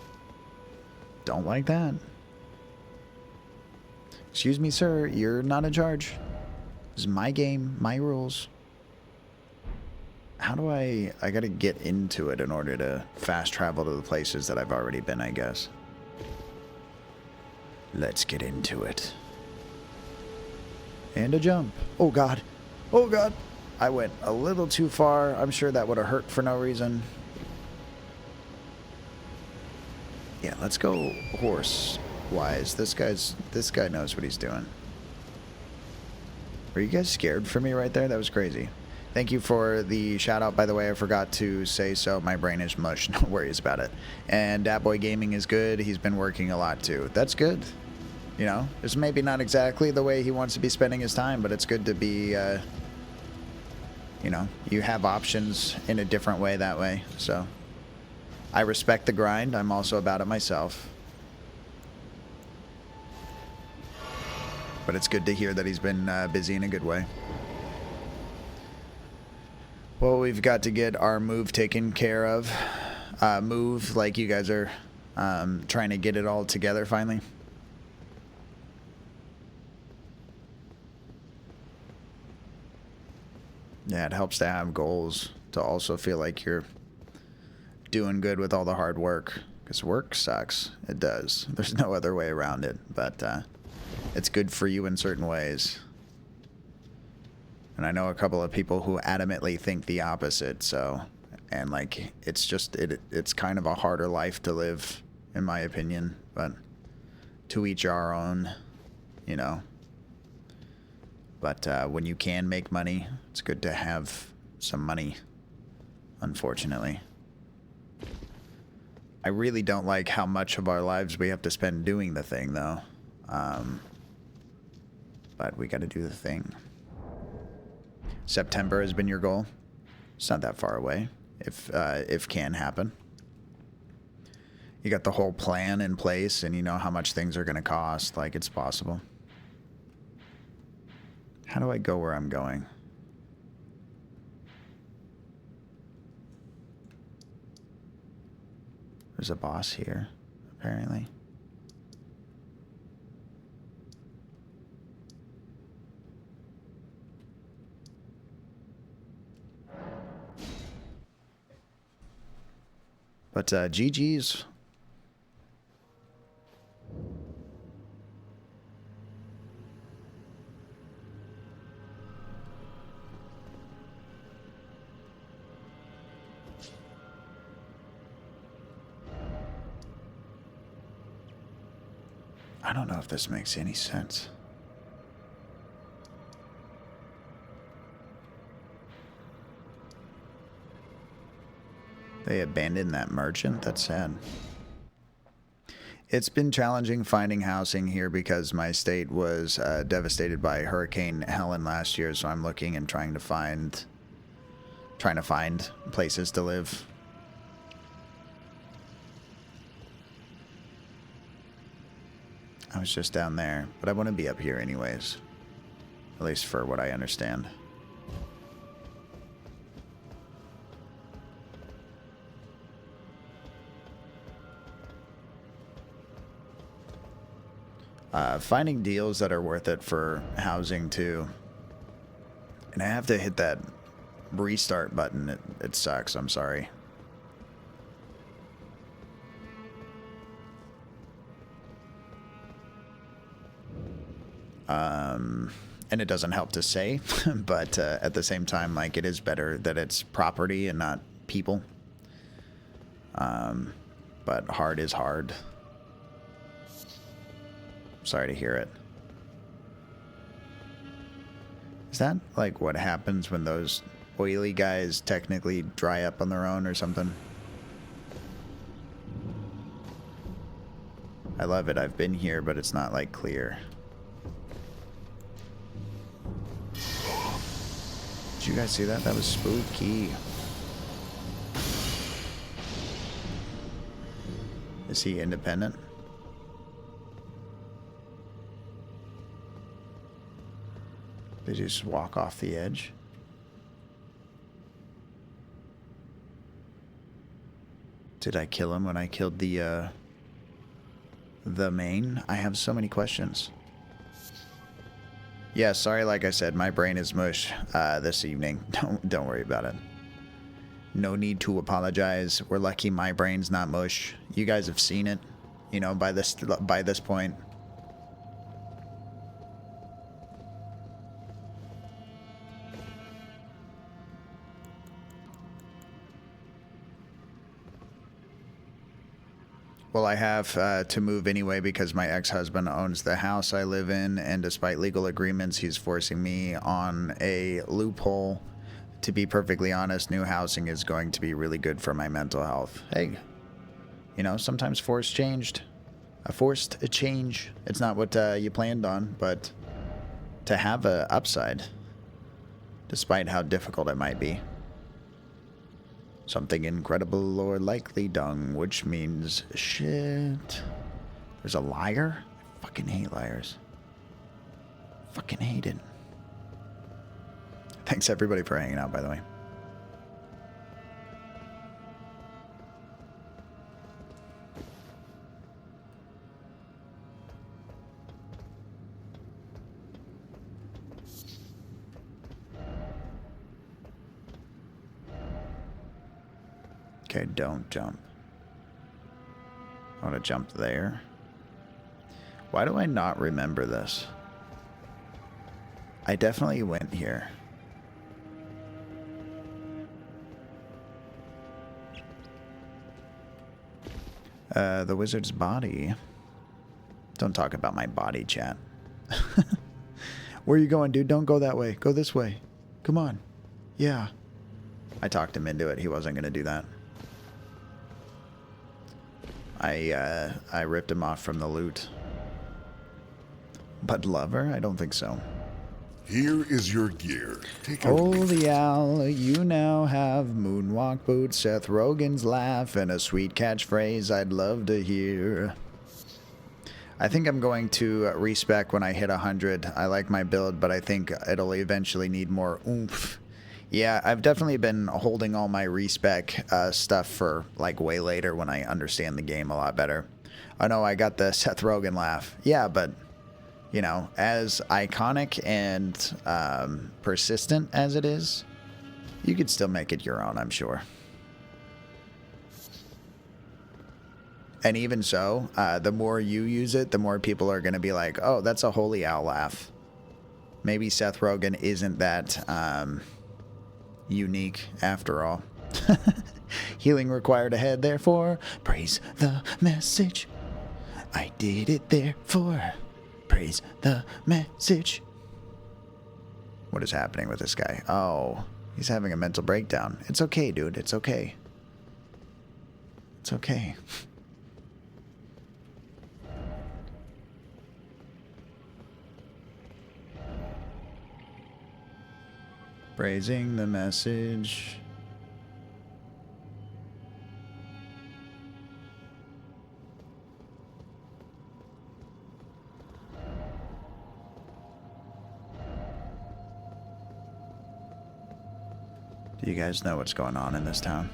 Don't like that. Excuse me, sir. You're not in charge. This is my game, my rules. How do I gotta get into it in order to fast travel to the places that I've already been, I guess. Let's get into it. And a jump. Oh, God. Oh, God. I went a little too far. I'm sure that would have hurt for no reason. Yeah, let's go horse-wise. This guy knows what he's doing. Were you guys scared for me right there? That was crazy. Thank you for the shout-out, by the way. I forgot to say so. My brain is mush. No worries about it. And Datboy Gaming is good. He's been working a lot, too. That's good. You know, it's maybe not exactly the way he wants to be spending his time, but it's good to be, you know, you have options in a different way that way, so... I respect the grind. I'm also about it myself. But it's good to hear that he's been busy in a good way. Well, we've got to get our move taken care of. Move, like you guys are trying to get it all together finally. Yeah, it helps to have goals, to also feel like you're doing good with all the hard work, because work sucks. It does. There's no other way around it, but it's good for you in certain ways. And I know a couple of people who adamantly think the opposite, so, and like, it's just, it's kind of a harder life to live, in my opinion, but to each our own, you know. But when you can make money, it's good to have some money, unfortunately. I really don't like how much of our lives we have to spend doing the thing, though. But we got to do the thing. September has been your goal. It's not that far away, if can happen. You got the whole plan in place, and you know how much things are going to cost. Like, it's possible. How do I go where I'm going? There's a boss here, apparently. But GG's. I don't know if this makes any sense. They abandoned that merchant? That's sad. It's been challenging finding housing here because my state was devastated by Hurricane Helen last year, so I'm looking and trying to find places to live. I was just down there, but I want to be up here anyways. At least for what I understand. Finding deals that are worth it for housing too. And I have to hit that restart button. It sucks, I'm sorry. And it doesn't help to say, but at the same time, like, it is better that it's property and not people. But hard is hard. Sorry to hear it. Is that like what happens when those oily guys technically dry up on their own or something? I love it. I've been here, but it's not like clear. Did you guys see that? That was spooky. Is he independent? Did he just walk off the edge? Did I kill him when I killed the main? I have so many questions. Yeah, sorry, like I said, my brain is mush this evening. Don't worry about it. No need to apologize. We're lucky my brain's not mush. You guys have seen it, you know, by this point. Well, I have to move anyway because my ex-husband owns the house I live in, and despite legal agreements, he's forcing me on a loophole. To be perfectly honest, new housing is going to be really good for my mental health. Hey, you know, sometimes forced change. It's not what you planned on, but to have a upside, despite how difficult it might be. Something incredible or likely dung, which means shit. There's a liar? I fucking hate liars. Fucking hate it. Thanks everybody for hanging out, by the way. Okay, don't jump. I want to jump there. Why do I not remember this? I definitely went here. The wizard's body. Don't talk about my body, chat. Where are you going, dude? Don't go that way. Go this way. Come on. Yeah. I talked him into it. He wasn't going to do that. I ripped him off from the loot. But lover? I don't think so. Here is your gear. Take a Holy owl, you now have moonwalk boots, Seth Rogen's laugh, and a sweet catchphrase I'd love to hear. I think I'm going to respec when I hit 100. I like my build, but I think it'll eventually need more oomph. Yeah, I've definitely been holding all my respec stuff for like way later when I understand the game a lot better. Oh no, I got the Seth Rogen laugh. Yeah, but you know, as iconic and persistent as it is, you could still make it your own, I'm sure. And even so, the more you use it, the more people are going to be like, oh, that's a holy owl laugh. Maybe Seth Rogen isn't that unique after all. Healing required ahead, therefore, praise the message. I did it therefore. Praise the message. What is happening with this guy? Oh, he's having a mental breakdown. It's okay, dude. It's okay. It's okay. Praising the message. Do you guys know what's going on in this town?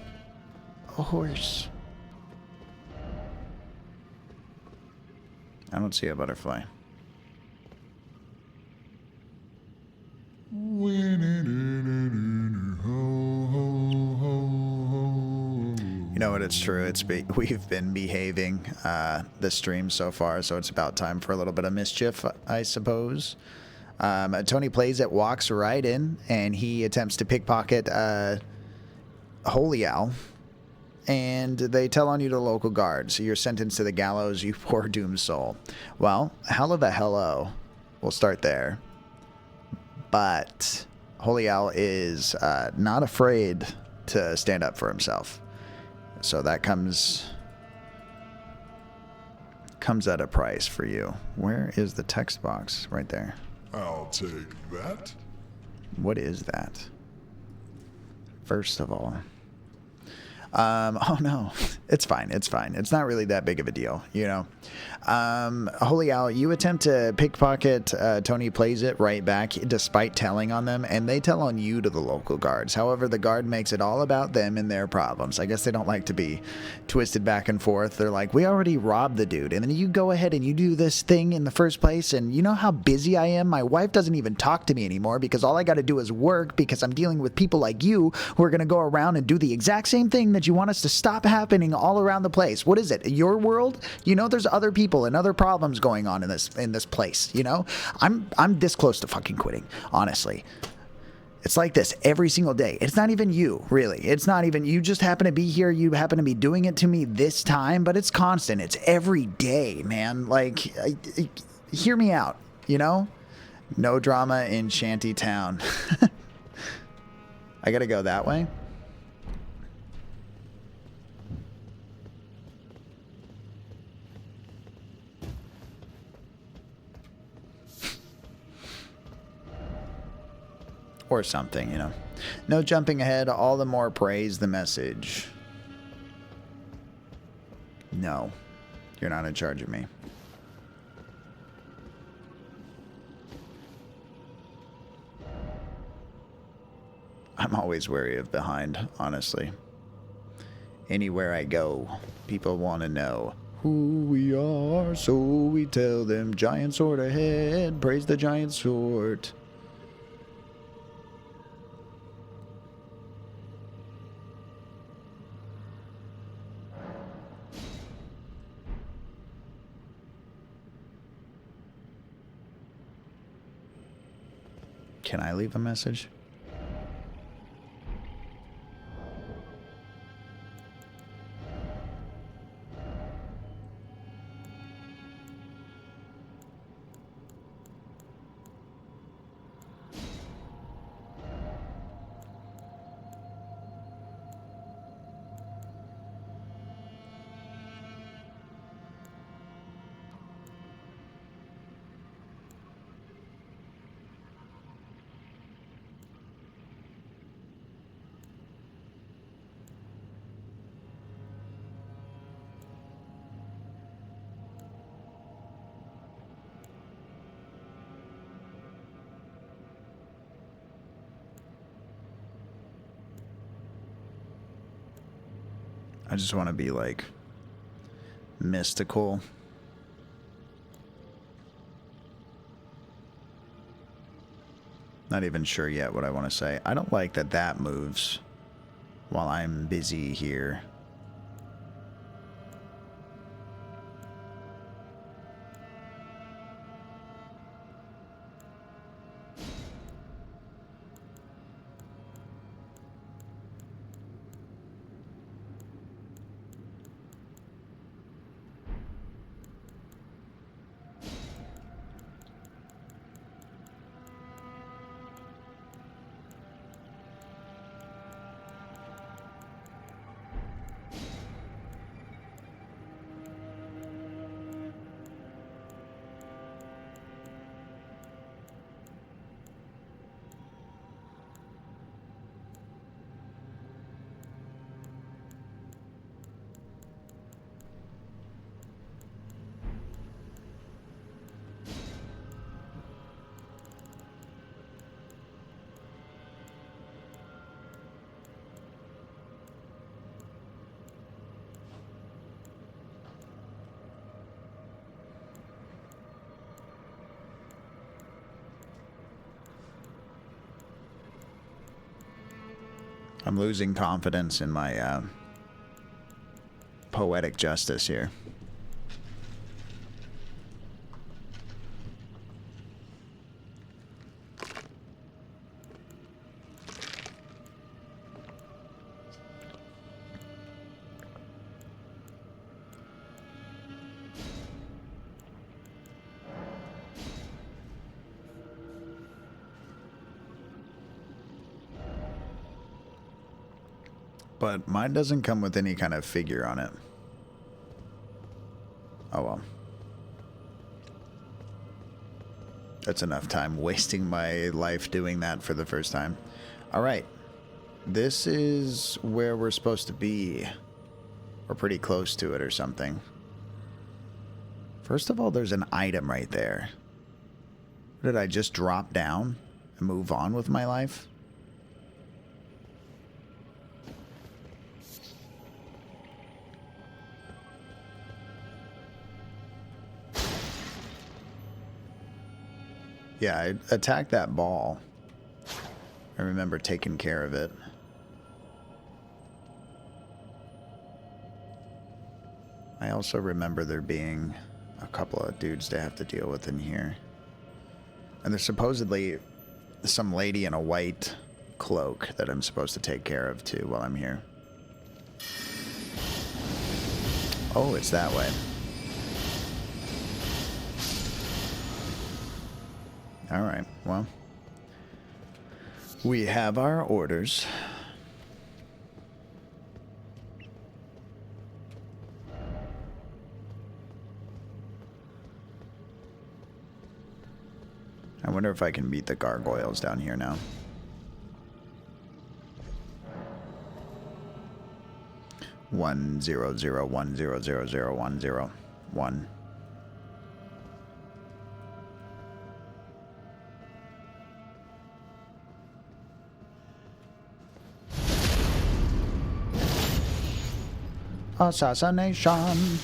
A horse. I don't see a butterfly. You know what? It's true. We've been behaving this stream so far, so it's about time for a little bit of mischief, I suppose. Tony Plays It walks right in, and he attempts to pickpocket Holy Owl, and they tell on you to local guards. So you're sentenced to the gallows, you poor doomed soul. Well, hell of a hello. We'll start there. But Holy Owl is not afraid to stand up for himself. So that comes at a price for you. Where is the text box? Right there. I'll take that. What is that? First of all. Oh no, it's fine. It's fine. It's not really that big of a deal, you know. Holy Owl, you attempt to pickpocket Tony Plays It right back despite telling on them, and they tell on you to the local guards. However, the guard makes it all about them and their problems. I guess they don't like to be twisted back and forth. They're like, we already robbed the dude, and then you go ahead and you do this thing in the first place, and you know how busy I am? My wife doesn't even talk to me anymore because all I got to do is work because I'm dealing with people like you who are going to go around and do the exact same thing that you want us to stop happening all around the place. What is it? Your world? You know, there's other people and other problems going on in this place, you know? I'm this close to fucking quitting, honestly. It's like this every single day. It's not even you, really. It's not even, you just happen to be here. You happen to be doing it to me this time, but it's constant. It's every day, man. Like, hear me out, you know? No drama in Shanty Town. I gotta go that way. Or something, you know. No jumping ahead, all the more praise the message. No, you're not in charge of me. I'm always wary of behind, honestly. Anywhere I go, people want to know who we are, so we tell them giant sword ahead, praise the giant sword. Can I leave a message? I just want to be like mystical. Not even sure yet what I want to say. I don't like that that moves while I'm busy here. I'm losing confidence in my poetic justice here. But mine doesn't come with any kind of figure on it. Oh well. That's enough time wasting my life doing that for the first time. Alright. This is where we're supposed to be. We're pretty close to it or something. First of all, there's an item right there. Did I just drop down and move on with my life? Yeah, I attacked that ball. I remember taking care of it. I also remember there being a couple of dudes to have to deal with in here. And there's supposedly some lady in a white cloak that I'm supposed to take care of too while I'm here. Oh, it's that way. Alright, well. We have our orders. I wonder if I can beat the gargoyles down here now. One zero zero 1. Assassination.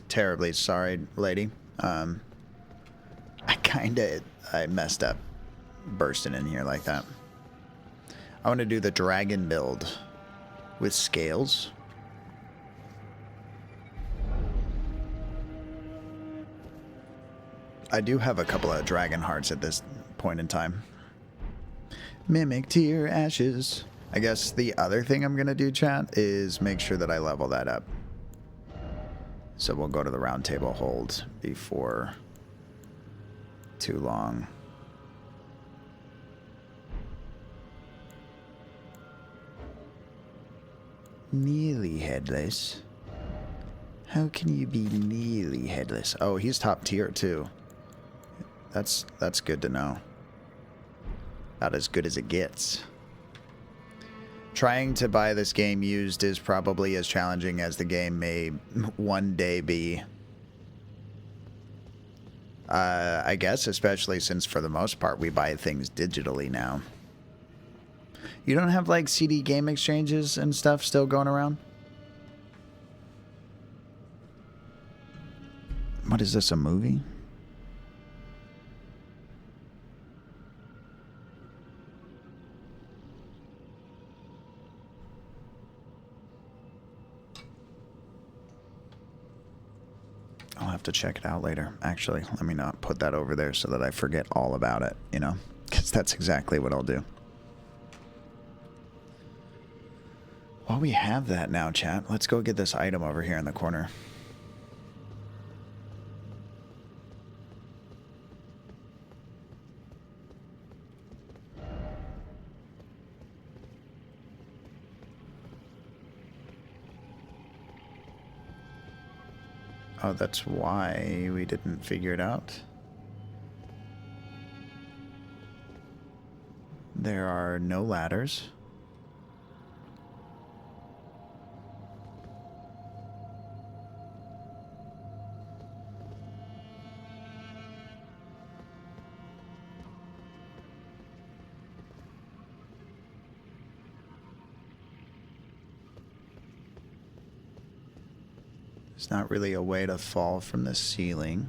Terribly sorry, lady. I messed up bursting in here like that. I want to do the dragon build with scales. I do have a couple of dragon hearts at this point in time. Mimic tier ashes. I guess the other thing I'm going to do, chat, is make sure that I level that up. So we'll go to the round table hold before too long. Nearly headless. How can you be nearly headless? Oh, he's top tier too. That's good to know. About as good as it gets. Trying to buy this game used is probably as challenging as the game may one day be. I guess, especially since for the most part we buy things digitally now. You don't have like CD game exchanges and stuff still going around? What is this, a movie? I'll have to check it out later. Actually, let me not put that over there so that I forget all about it, you know? Because that's exactly what I'll do. Well, we have that now, chat. Let's go get this item over here in the corner. Oh, that's why we didn't figure it out. There are no ladders. There's not really a way to fall from the ceiling.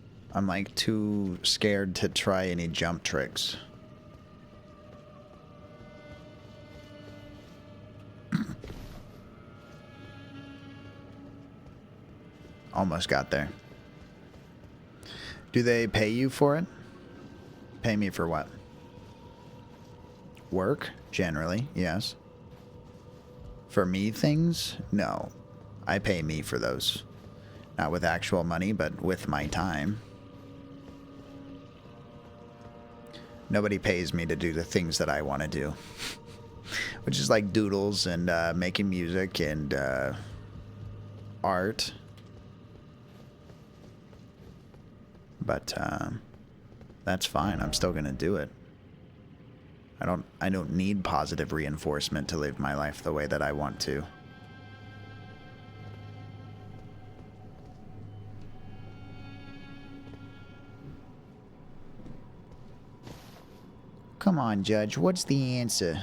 I'm like too scared to try any jump tricks. Almost got there. Do they pay you for it? Pay me for what? Work? Generally, yes. For me things? No. I pay me for those. Not with actual money, but with my time. Nobody pays me to do the things that I want to do. Which is like doodles and making music and art. But that's fine. I'm still gonna do it. I don't need positive reinforcement to live my life the way that I want to. Come on, Judge. What's the answer?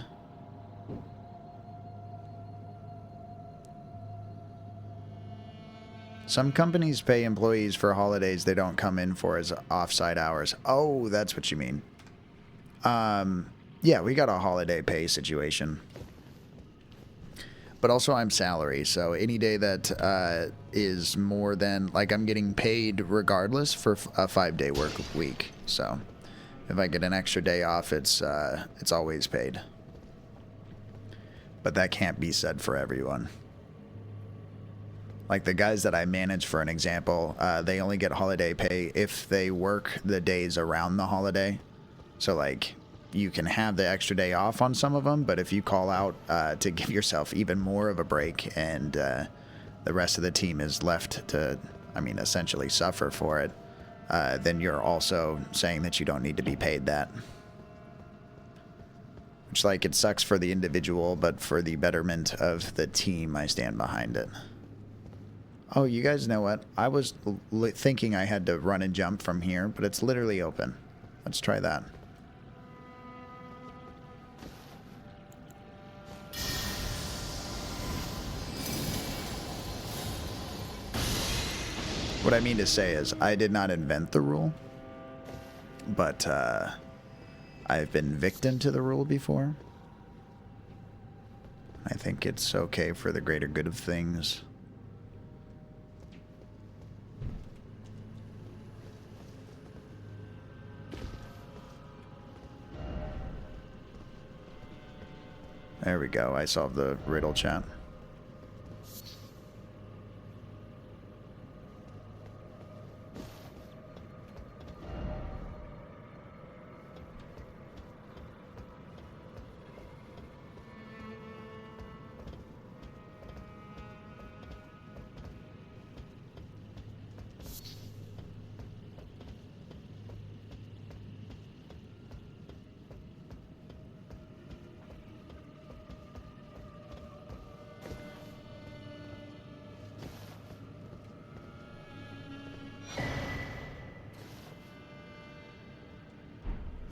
Some companies pay employees for holidays they don't come in for as offsite hours. Oh, that's what you mean. Yeah, we got a holiday pay situation. But also I'm salary, so any day that is more than, like, I'm getting paid regardless for a 5-day work week. So if I get an extra day off, it's always paid. But that can't be said for everyone. Like the guys that I manage, for an example, they only get holiday pay if they work the days around the holiday. So like you can have the extra day off on some of them, but if you call out to give yourself even more of a break and the rest of the team is left to, I mean, essentially suffer for it, then you're also saying that you don't need to be paid that. Which, like, it sucks for the individual, but for the betterment of the team, I stand behind it. Oh, you guys know what? I was thinking I had to run and jump from here, but it's literally open. Let's try that. What I mean to say is, I did not invent the rule, but I've been victim to the rule before. I think it's okay for the greater good of things. There we go. I solved the riddle, chat.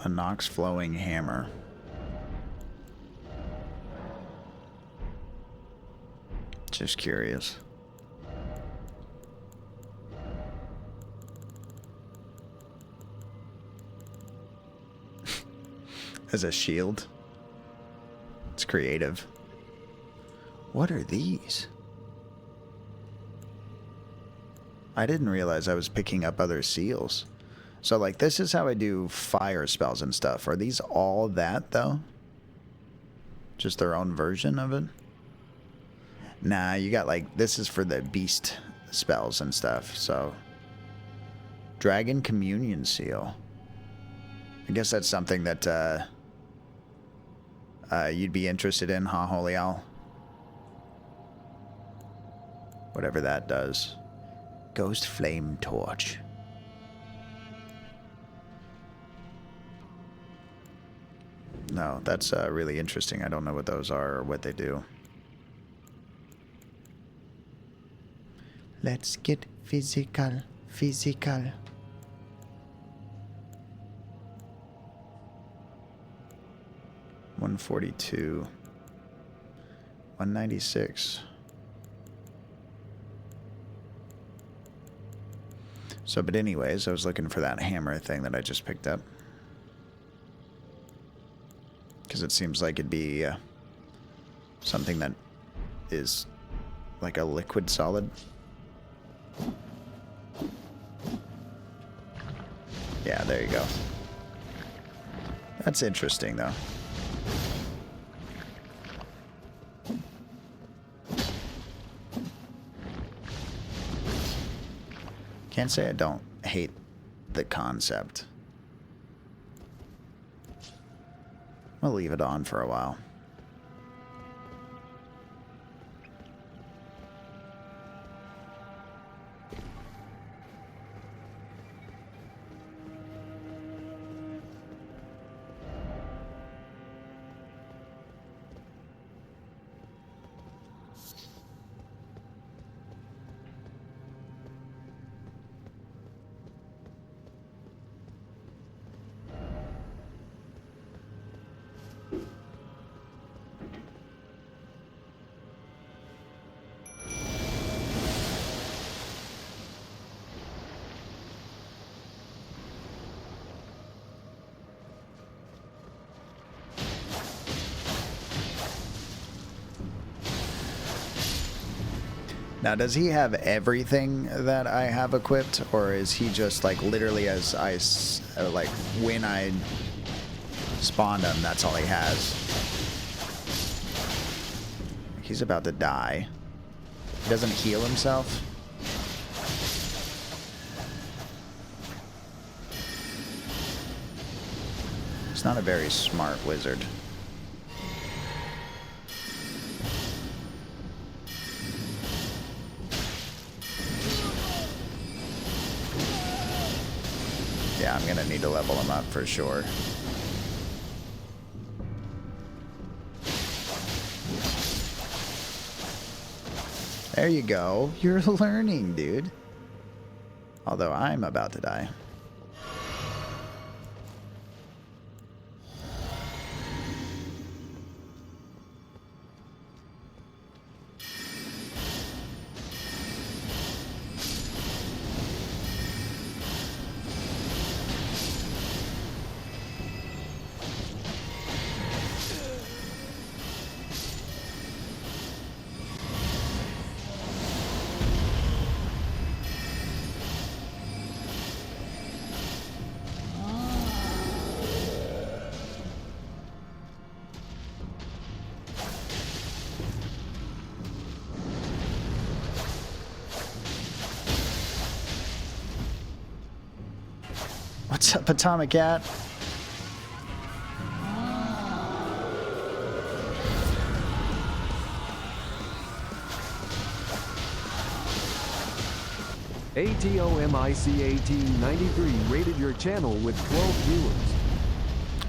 A Nox flowing hammer. Just curious. As a shield. It's creative. What are these? I didn't realize I was picking up other seals. So, like, this is how I do fire spells and stuff. Are these all that, though? Just their own version of it? Nah, you got, like, this is for the beast spells and stuff, so. Dragon Communion Seal. I guess that's something that, you'd be interested in, huh, Holy Owl? Whatever that does. Ghost Flame Torch. No, that's really interesting. I don't know what those are or what they do. Let's get physical. Physical. $142. $196. So, but anyways, I was looking for that hammer thing that I just picked up. Because it seems like it'd be something that is like a liquid solid. Yeah, there you go. That's interesting, though. Can't say I don't hate the concept. I'll leave it on for a while. Now, does he have everything that I have equipped, or is he just like literally as I like when I spawned him, that's all he has? He's about to die. He doesn't heal himself. He's not a very smart wizard. Yeah, I'm gonna need to level him up for sure. There you go. You're learning, dude. Although I'm about to die. What's up, Atomic Cat? ATOMICAT93 rated your channel with 12 viewers.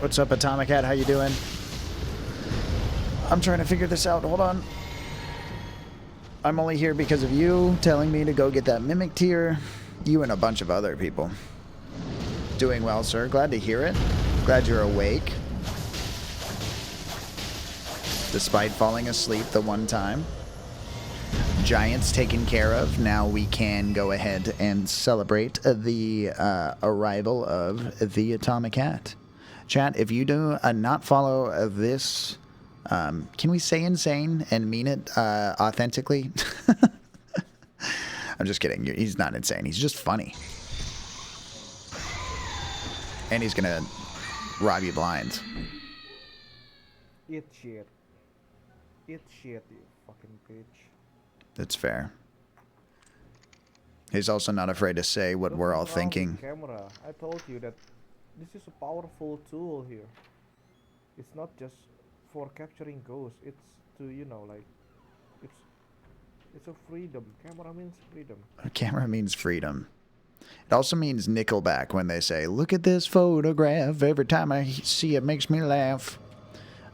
What's up, Atomic Cat? How you doing? I'm trying to figure this out. Hold on. I'm only here because of you telling me to go get that mimic tier. You and a bunch of other people. Doing well, sir. Glad to hear it. Glad you're awake. Despite falling asleep the one time. Giants taken care of. Now we can go ahead and celebrate the arrival of the Atomic Cat. Chat, if you do not follow this, can we say insane and mean it authentically? I'm just kidding. He's not insane. He's just funny. And he's gonna rob you blind. Eat shit. Eat shit, you fucking bitch. That's fair. He's also not afraid to say what we're all thinking. Camera. I told you that this is a powerful tool here. It's not just for capturing ghosts. It's to, you know, like, it's a freedom. Camera means freedom. Camera means freedom. It also means Nickelback when they say, "Look at this photograph. Every time I see it makes me laugh."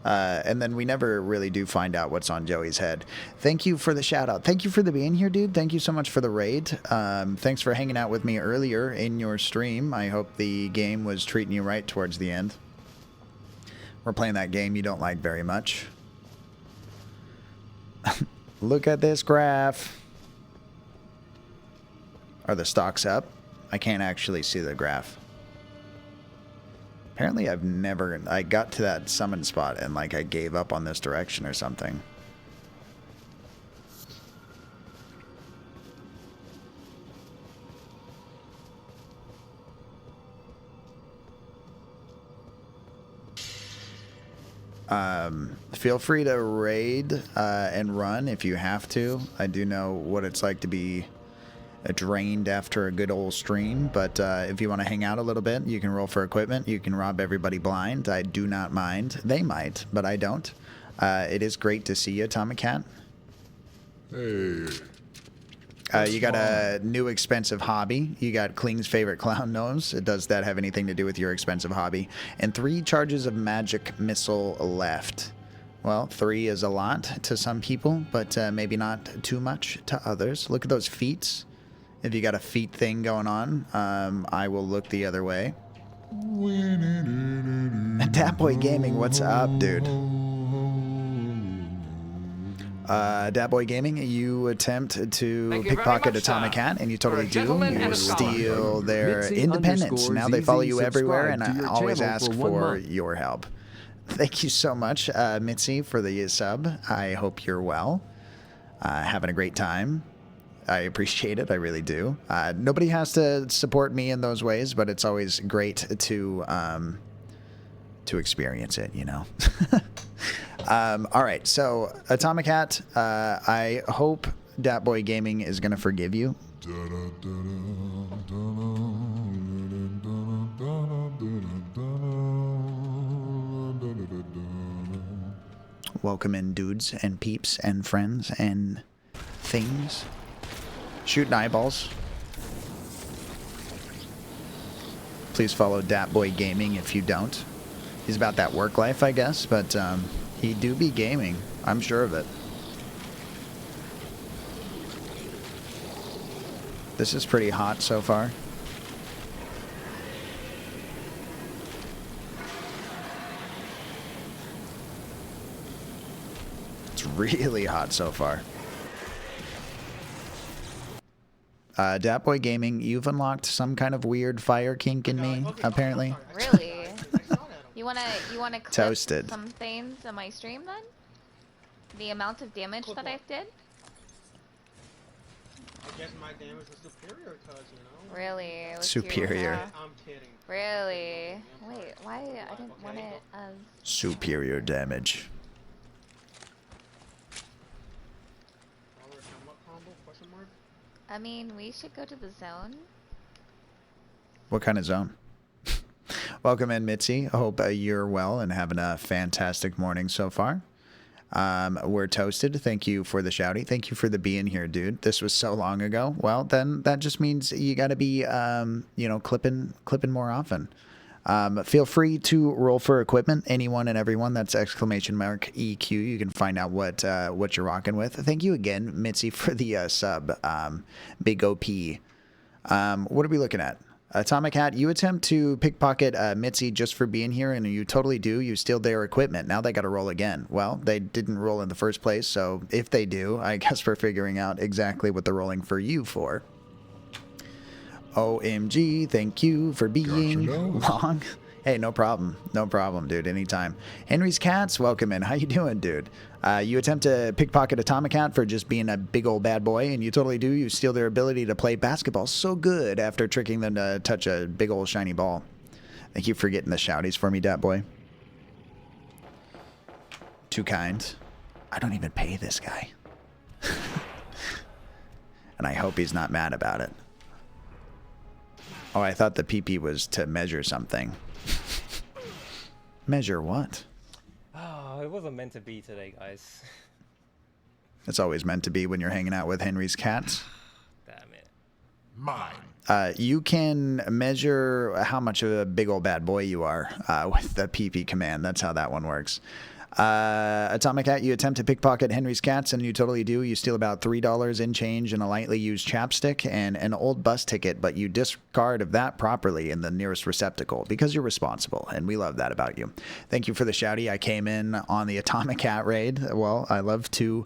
And then we never really do find out what's on Joey's head. Thank you for the shout out. Thank you for the being here, dude. Thank you so much for the raid. Thanks for hanging out with me earlier in your stream. I hope the game was treating you right towards the end. We're playing that game you don't like very much. Look at this graph. Are the stocks up? I can't actually see the graph. Apparently I got to that summon spot and like I gave up on this direction or something. Feel free to raid and run if you have to. I do know what it's like to be drained after a good old stream, but if you want to hang out a little bit, you can roll for equipment. You can rob everybody blind. I do not mind. They might, but I don't. It is great to see you, Atomic Cat. Hey. You got a new expensive hobby. You got Kling's favorite clown nose. Does that have anything to do with your expensive hobby? And 3 charges of magic missile left. Well, 3 is a lot to some people, but maybe not too much to others. Look at those feats. If you got a feet thing going on, I will look the other way. Datboy Gaming, what's up, dude? Datboy Gaming, you attempt to pickpocket Atomic Cat, and you totally do. You steal their independence. Now they follow you everywhere, and I always ask for your help. Thank you so much, Mitzi, for the sub. I hope you're well. Having a great time. I appreciate it. I really do. Nobody has to support me in those ways, but it's always great to experience it, you know. All right, so Atomic Hat, I hope Datboy Gaming is going to forgive you. Welcome in, dudes and peeps and friends and things. Shooting eyeballs. Please follow Datboy Gaming if you don't. He's about that work life, I guess, but he do be gaming. I'm sure of it. This is pretty hot so far. It's really hot so far. Datboy Gaming, you've unlocked some kind of weird fire kink in me, apparently. Really? You wanna clip Toasted. some things in my stream then? The amount of damage that I did? I guess my damage was superior to us, you know? Really? It was Superior. I'm kidding. Really? Wait, why? I didn't want it as... Superior damage. I mean, we should go to the zone. What kind of zone? Welcome in, Mitzi. I hope you're well and having a fantastic morning so far. We're toasted. Thank you for the shouty. Thank you for the being here, dude. This was so long ago. Well, then that just means you got to be, you know, clipping more often. Feel free to roll for equipment. Anyone and everyone. That's !EQ. You can find out what you're rocking with. Thank you again, Mitzi, for the sub. Big OP. What are we looking at? Atomic Hat, you attempt to pickpocket Mitzi just for being here, and you totally do. You steal their equipment. Now they got to roll again. Well, they didn't roll in the first place, so if they do, I guess we're figuring out exactly what they're rolling for you for. OMG, thank you for being long. Hey, no problem. No problem, dude. Anytime. Henry's Cats, welcome in. How you doing, dude? You attempt to pickpocket Atomic Cat for just being a big old bad boy, and you totally do. You steal their ability to play basketball so good after tricking them to touch a big old shiny ball. Thank you for getting the shouties for me, Dat Boy. Too kind. I don't even pay this guy. And I hope he's not mad about it. Oh, I thought the PP was to measure something. Measure what? Oh, it wasn't meant to be today, guys. It's always meant to be when you're hanging out with Henry's Cats. Damn it. Mine. You can measure how much of a big old bad boy you are with the PP command. That's how that one works. Atomic Cat, you attempt to pickpocket Henry's Cats, and you totally do. You steal about $3 in change and a lightly used chapstick and an old bus ticket, but you discard of that properly in the nearest receptacle because you're responsible, and we love that about you. Thank you for the shouty. I came in on the Atomic Cat raid. Well, I love to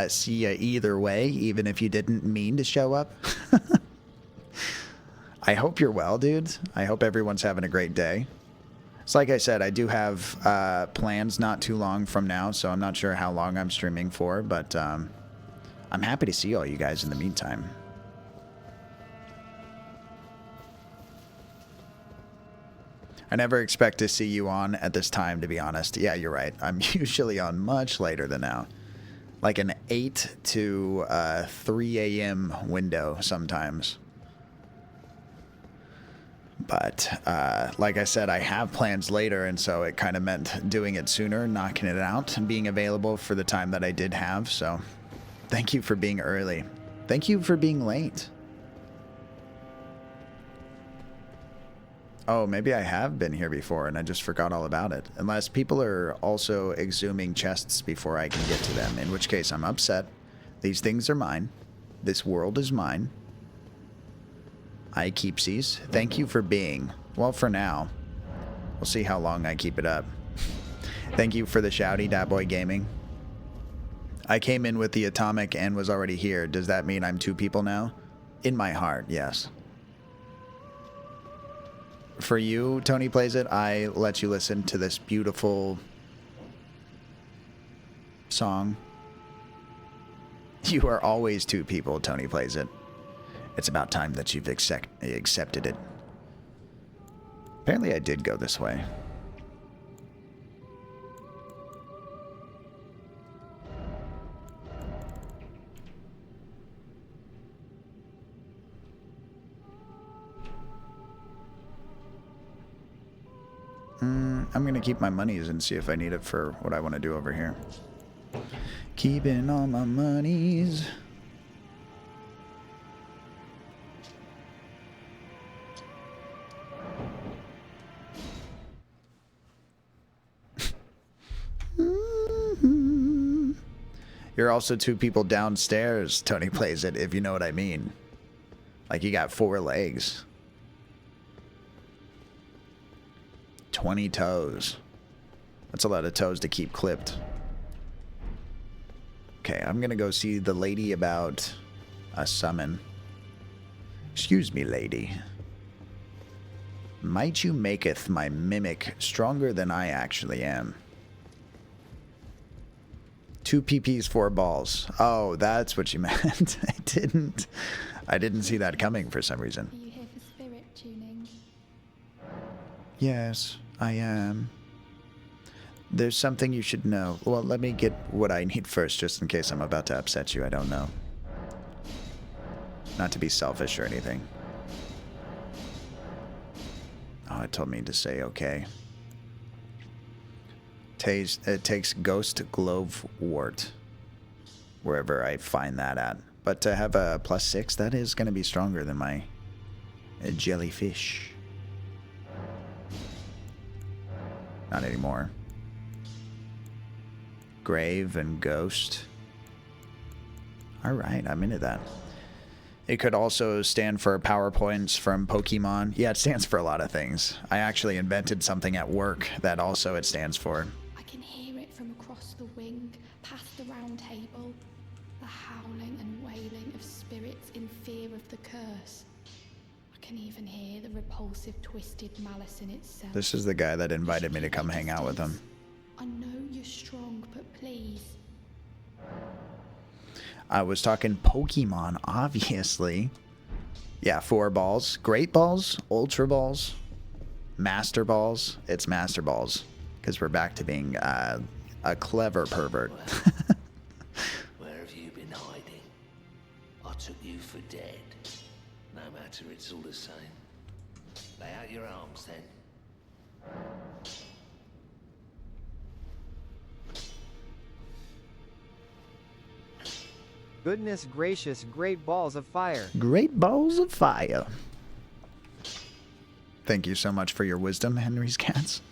see you either way, even if you didn't mean to show up. I hope you're well, dude. I hope everyone's having a great day. It's like I said, I do have plans not too long from now, so I'm not sure how long I'm streaming for, but I'm happy to see all you guys in the meantime. I never expect to see you on at this time, to be honest. Yeah, you're right. I'm usually on much later than now. Like an 8 to 3 a.m. window sometimes. But like I said, I have plans later, and so it kind of meant doing it sooner, knocking it out, and being available for the time that I did have. So thank you for being early. Thank you for being late. Oh, maybe I have been here before and I just forgot all about it. Unless people are also exhuming chests before I can get to them, in which case I'm upset. These things are mine. This world is mine. I keepsies. Thank you for being. Well, for now. We'll see how long I keep it up. Thank you for the shouty, Dat Boy Gaming. I came in with the atomic and was already here. Does that mean I'm 2 people now? In my heart, yes. For you, Tony Plays It, I let you listen to this beautiful song. You are always 2 people, Tony Plays It. It's about time that you've accepted it. Apparently I did go this way. I'm going to keep my monies and see if I need it for what I want to do over here. Keeping all my monies. You're also 2 people downstairs, Tony Plays It, if you know what I mean. Like you got 4 legs. 20 toes. That's a lot of toes to keep clipped. Okay, I'm gonna go see the lady about a summon. Excuse me, lady. Might you maketh my mimic stronger than I actually am? 2 PPs, 4 balls. Oh, that's what you meant. I didn't see that coming for some reason. Are you here for spirit tuning? Yes, I am. There's something you should know. Well, let me get what I need first, just in case I'm about to upset you. I don't know. Not to be selfish or anything. Oh, it told me to say okay. It takes Ghost Glowwort, wherever I find that at. But to have a +6, that is going to be stronger than my jellyfish. Not anymore. Grave and Ghost. Alright, I'm into that. It could also stand for PowerPoints from Pokemon. Yeah, it stands for a lot of things. I actually invented something at work that also it stands for. I can hear it from across the wing, past the round table. The howling and wailing of spirits in fear of the curse. I can even hear the repulsive, twisted malice in itself. This is the guy that invited me to come hang out with him. I know you're strong, but please. I was talking Pokemon, obviously. Yeah, 4 balls. Great balls, Ultra balls, Master balls. It's Master balls. Because we're back to being a clever pervert. Where have you been hiding? I took you for dead. No matter, it's all the same. Lay out your arms then. Goodness gracious, great balls of fire. Great balls of fire. Thank you so much for your wisdom, Henry's Cats.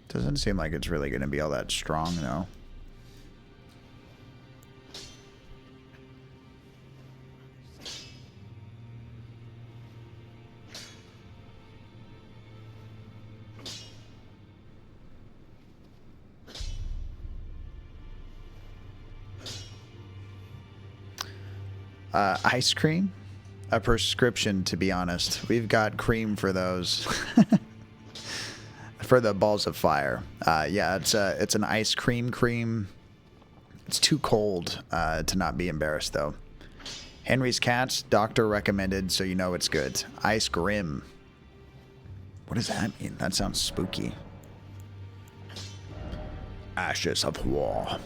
Doesn't seem like it's really going to be all that strong, though. Ice cream? A prescription, to be honest. We've got cream for those. For the balls of fire. Yeah, it's an ice cream. It's too cold to not be embarrassed, though. Henry's Cats, doctor recommended, so you know it's good. Ice Grim. What does that mean? That sounds spooky. Ashes of War.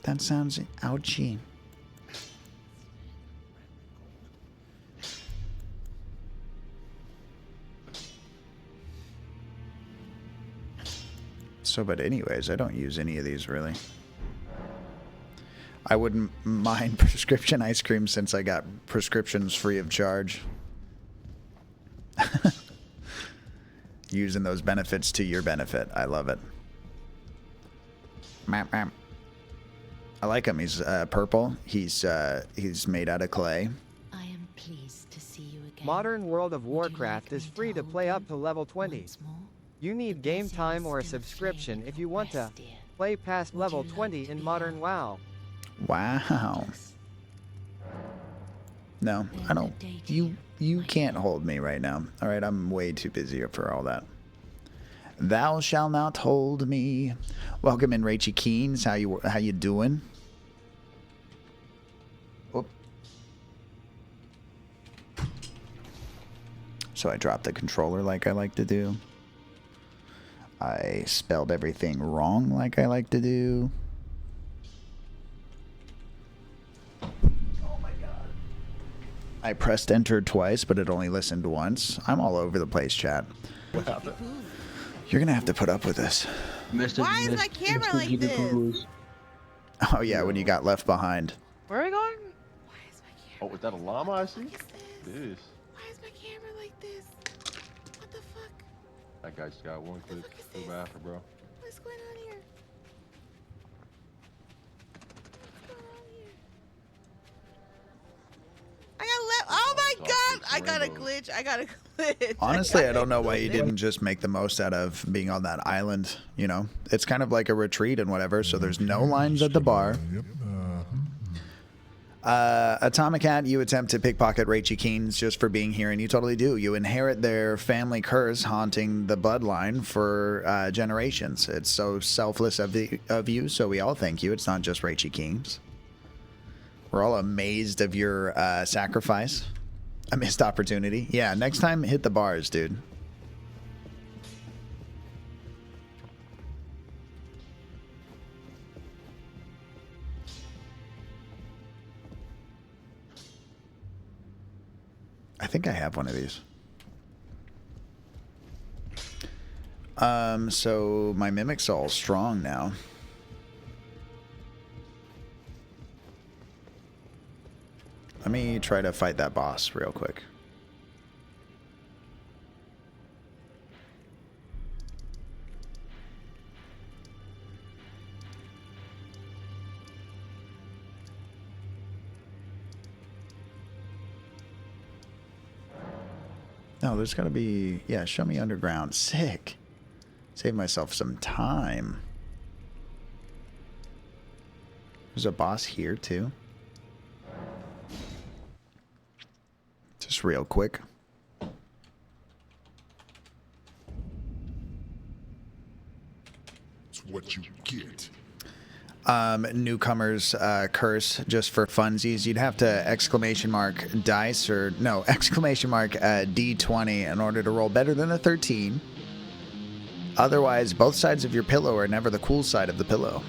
That sounds ouchy. So, but anyways, I don't use any of these really. I wouldn't mind prescription ice cream since I got prescriptions free of charge. Using those benefits to your benefit. I love it. Map, map. I like him. He's purple. He's made out of clay. I am pleased to see you again. Modern World of Warcraft is free to play up to level 20. You need game time or a subscription if you want to play past level 20 in Modern WoW. Wow. No, I don't. You can't hold me right now. All right, I'm way too busy for all that. Thou shall not hold me. Welcome in, Rachie Keens. How you doing? Whoop. So I dropped the controller like I like to do. I spelled everything wrong like I like to do. Oh my god. I pressed enter twice, but it only listened once. I'm all over the place, chat. What happened? You're gonna have to put up with this. Why is my camera like this? Oh yeah, when you got left behind. Where are we going? Oh, is that a llama I see? It is. Why is my camera like this? What the fuck? That guy just got one click. Feel bad for bro. What's going on here? What's going on here? I got left. Oh my god! I got a glitch. I got a glitch. Honestly, I don't know why you didn't just make the most out of being on that island. You know, it's kind of like a retreat and whatever. So there's no lines at the bar. Atomic Cat, you attempt to pickpocket Rachie Keens just for being here, and you totally do. You inherit their family curse haunting the bloodline for generations. It's so selfless of you, so we all thank you. It's not just Rachie Keens. We're all amazed of your sacrifice. A missed opportunity. Yeah, next time, hit the bars, dude. I think I have one of these. So my mimic's all strong now. Let me try to fight that boss real quick. No, there's gotta be... Yeah, show me underground. Sick. Save myself some time. There's a boss here, too. Just real quick. It's what you get. Newcomer's curse, just for funsies. You'd have to exclamation mark dice, or no, exclamation mark D20 in order to roll better than a 13. Otherwise, both sides of your pillow are never the cool side of the pillow.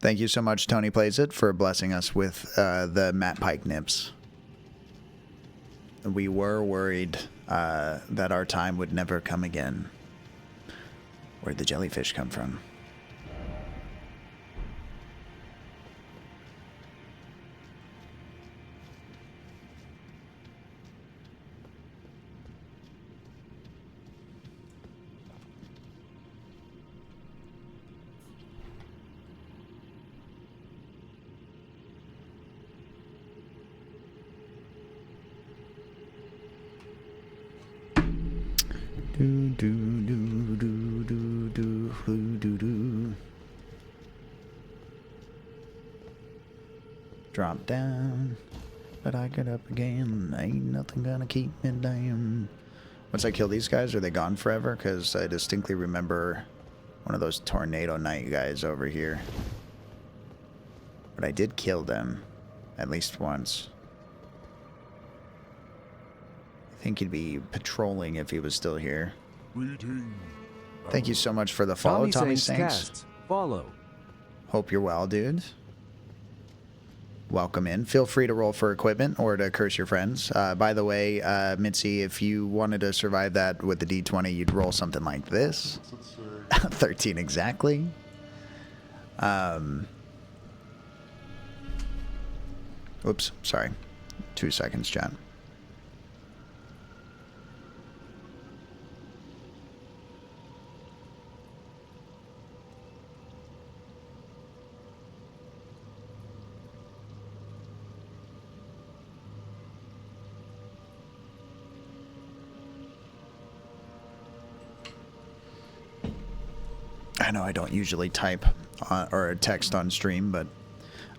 Thank you so much, Tony Plays It, for blessing us with the Matt Pike nips. We were worried that our time would never come again. Where'd the jellyfish come from? Do do do do do do do do. Drop down, but I get up again. Ain't nothing gonna keep me down. Once I kill these guys, are they gone forever? Because I distinctly remember one of those tornado night guys over here. But I did kill them, at least once. I think he'd be patrolling if he was still here. Thank you so much for the follow, Tommy Saints. Follow. Hope you're well, dude. Welcome in. Feel free to roll for equipment or to curse your friends. By the way, Mitzi, if you wanted to survive that with the D20, you'd roll something like this. 13 exactly. Oops, sorry. 2 seconds, John. I know I don't usually type or text on stream, but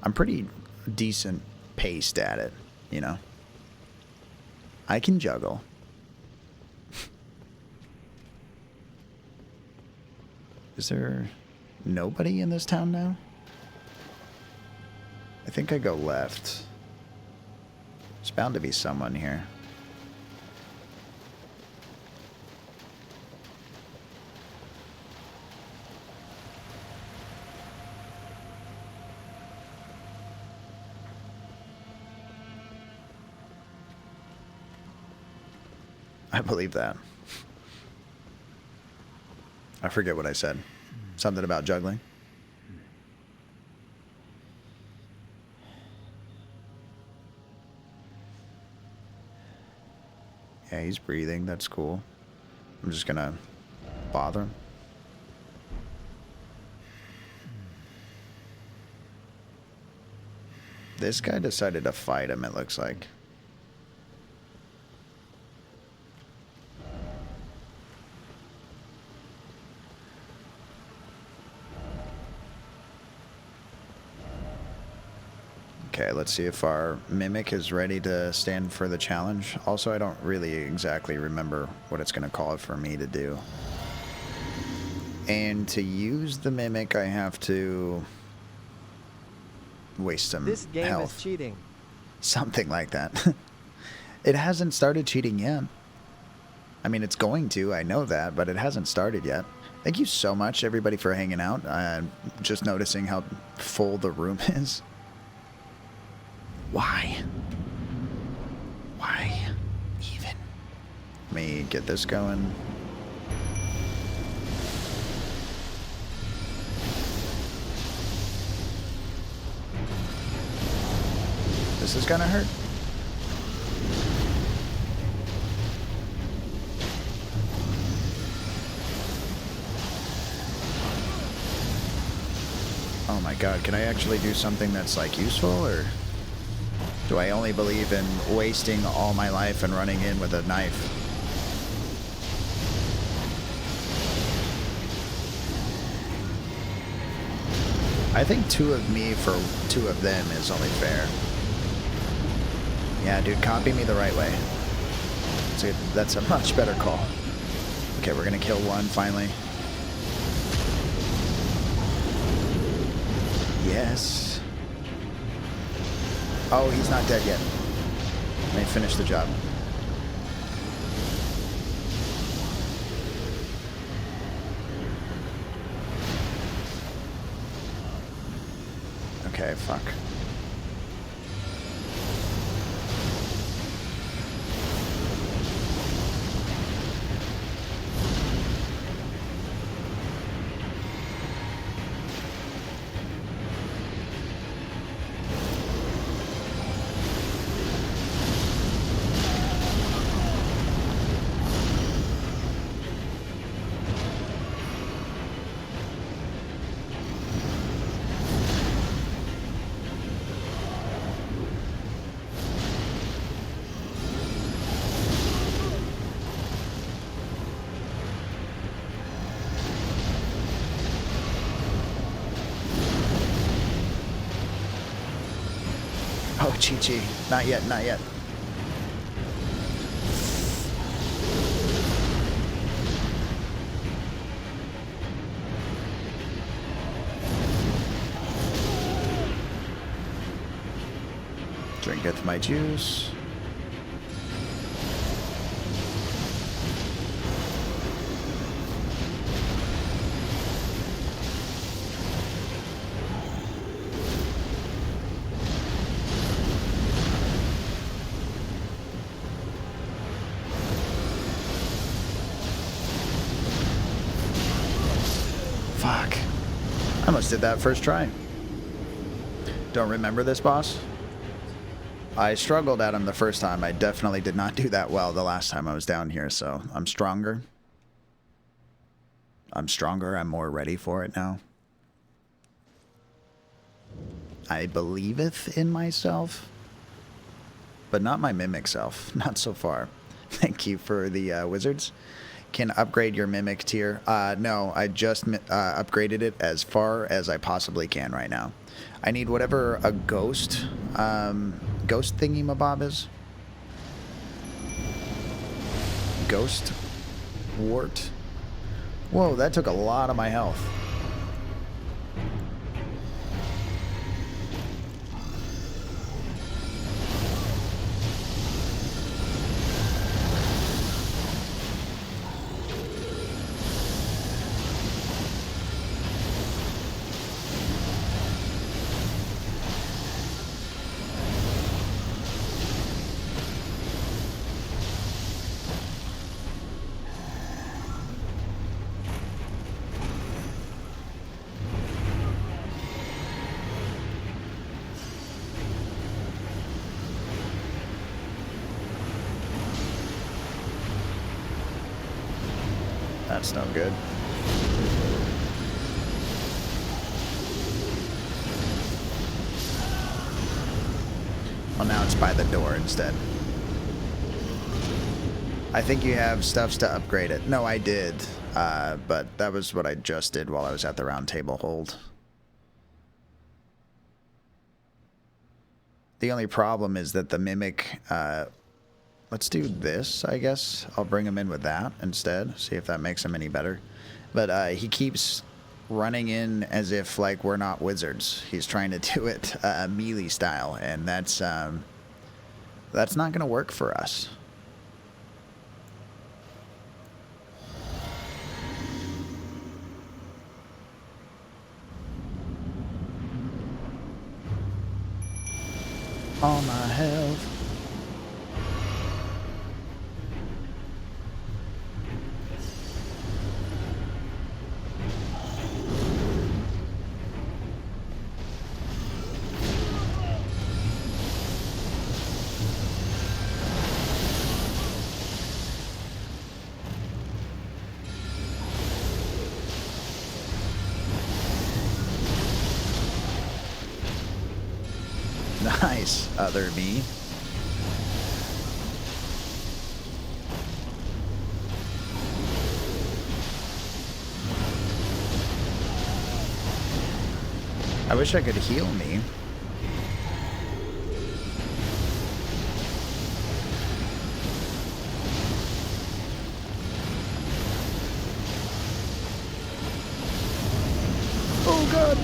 I'm pretty decent paced at it, you know. I can juggle. Is there nobody in this town now? I think I go left. There's bound to be someone here. I believe that. I forget what I said. Something about juggling. Yeah, he's breathing. That's cool. I'm just gonna bother him. This guy decided to fight him, it looks like. Okay, let's see if our Mimic is ready to stand for the challenge. Also, I don't really exactly remember what it's going to call for me to do. And to use the Mimic, I have to waste some This game health. is cheating. Something like that. It hasn't started cheating yet. I mean, it's going to, I know that, but it hasn't started yet. Thank you so much, everybody, for hanging out. Just noticing how full the room is. Why? Why even? Let me get this going. This is gonna hurt. Oh my god, can I actually do something that's like useful, or do I only believe in wasting all my life and running in with a knife? I think 2 of me for 2 of them is only fair. Yeah, dude, copy me the right way. That's a much better call. Okay, we're gonna kill one finally. Yes. Oh, he's not dead yet. Let me finish the job. Okay, fuck. Oh, Chi-Chi. Not yet, not yet. Drinketh my juice. Fuck. I almost did that first try. Don't remember this boss? I struggled at him the first time. I definitely did not do that well the last time I was down here, so I'm stronger. I'm more ready for it now. I believeth in myself, but not my mimic self. Not so far. Thank you for the wizards. Can upgrade your mimic tier. No, I just upgraded it as far as I possibly can right now. I need whatever a ghost thingy mabob is. Ghost wart. Whoa, that took a lot of my health. That's no good. Well, now it's by the door instead. I think you have stuffs to upgrade it. No, I did. But that was what I just did while I was at the round table hold. The only problem is that the mimic... let's do this, I guess. I'll bring him in with that instead. See if that makes him any better. But he keeps running in as if, like, we're not wizards. He's trying to do it melee style, and that's not going to work for us. All my health. Nice, other me. I wish I could heal me. Oh god.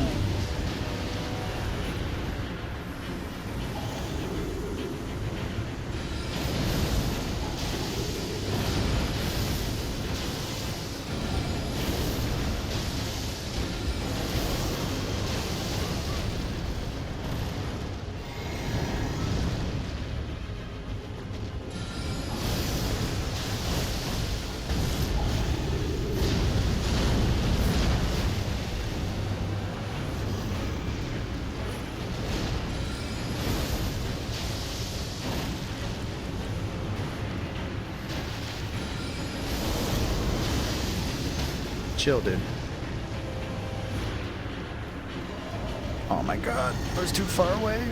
chill, dude. Oh my god, I was too far away.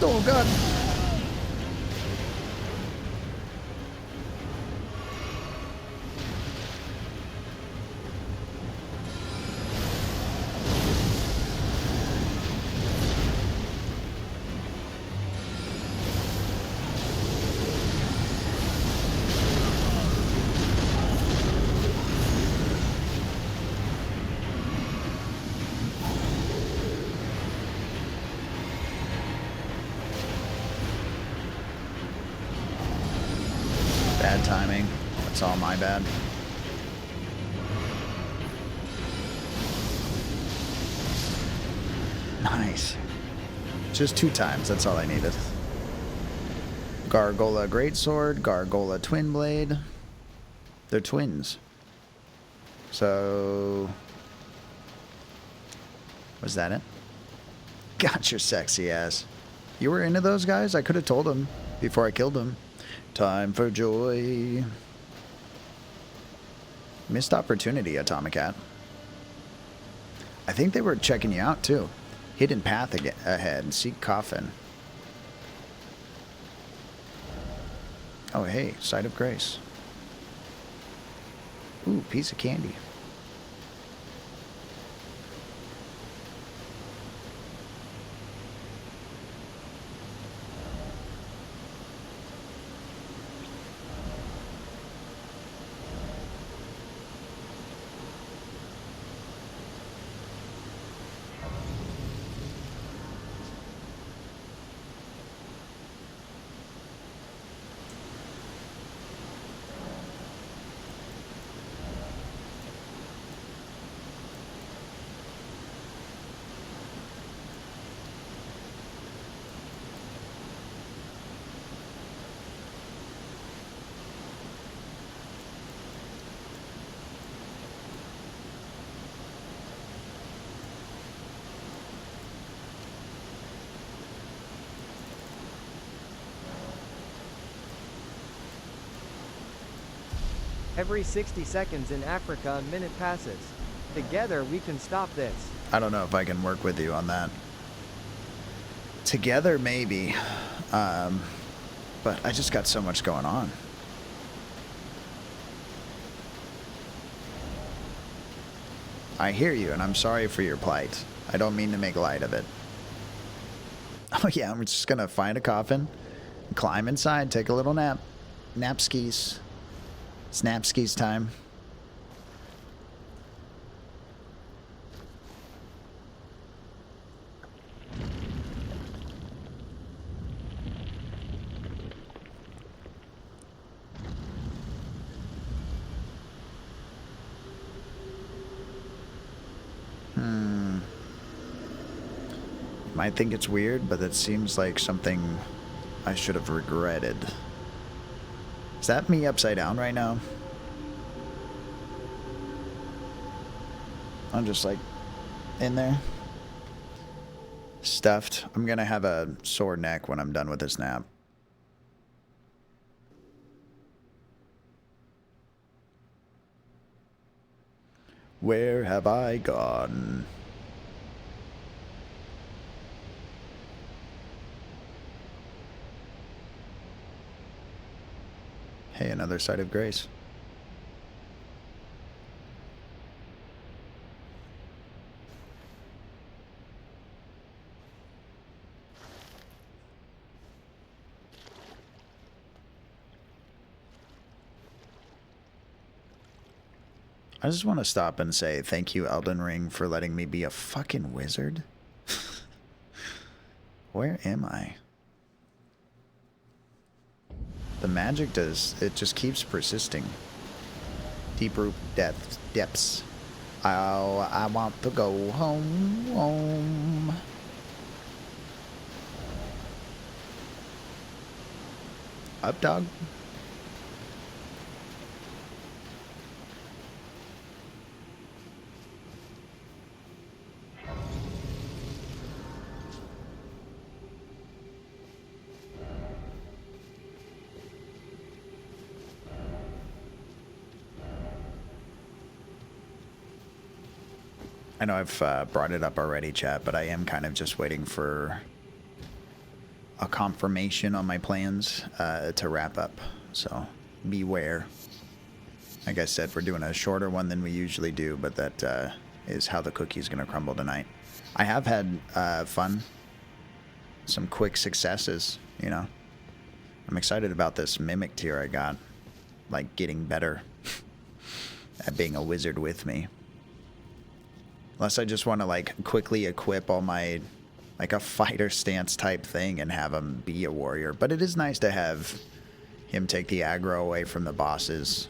Oh god. Bad timing. That's all my bad. Nice. Just 2 times. That's all I needed. Gargola Greatsword, Gargola Twin Blade. They're twins. So... was that it? Got your sexy ass. You were into those guys? I could have told him before I killed him. Time for joy. Missed opportunity, Atomicat. I think they were checking you out too. Hidden path ahead. Seek coffin. Oh hey, Sight of Grace. Ooh, piece of candy. Every 60 seconds in Africa, a minute passes. Together, we can stop this. I don't know if I can work with you on that. Together, maybe. But I just got so much going on. I hear you, and I'm sorry for your plight. I don't mean to make light of it. Oh yeah, I'm just gonna find a coffin, climb inside, take a little nap. Nap skis. Snap skis time. Might think it's weird, but it seems like something I should have regretted. Is that me upside down right now? I'm just like in there. Stuffed. I'm gonna have a sore neck when I'm done with this nap. Where have I gone? Hey, another Sight of Grace. I just want to stop and say thank you, Elden Ring, for letting me be a fucking wizard. Where am I? The magic it just keeps persisting. Deep root depths. I want to go home. Up, dog. I know I've brought it up already, chat, but I am kind of just waiting for a confirmation on my plans to wrap up. So beware. Like I said, we're doing a shorter one than we usually do, but that is how the cookie's going to crumble tonight. I have had fun. Some quick successes, you know. I'm excited about this mimic tier I got. Like, getting better at being a wizard with me. Unless I just want to, like, quickly equip all my, like, a fighter stance type thing and have him be a warrior. But it is nice to have him take the aggro away from the bosses.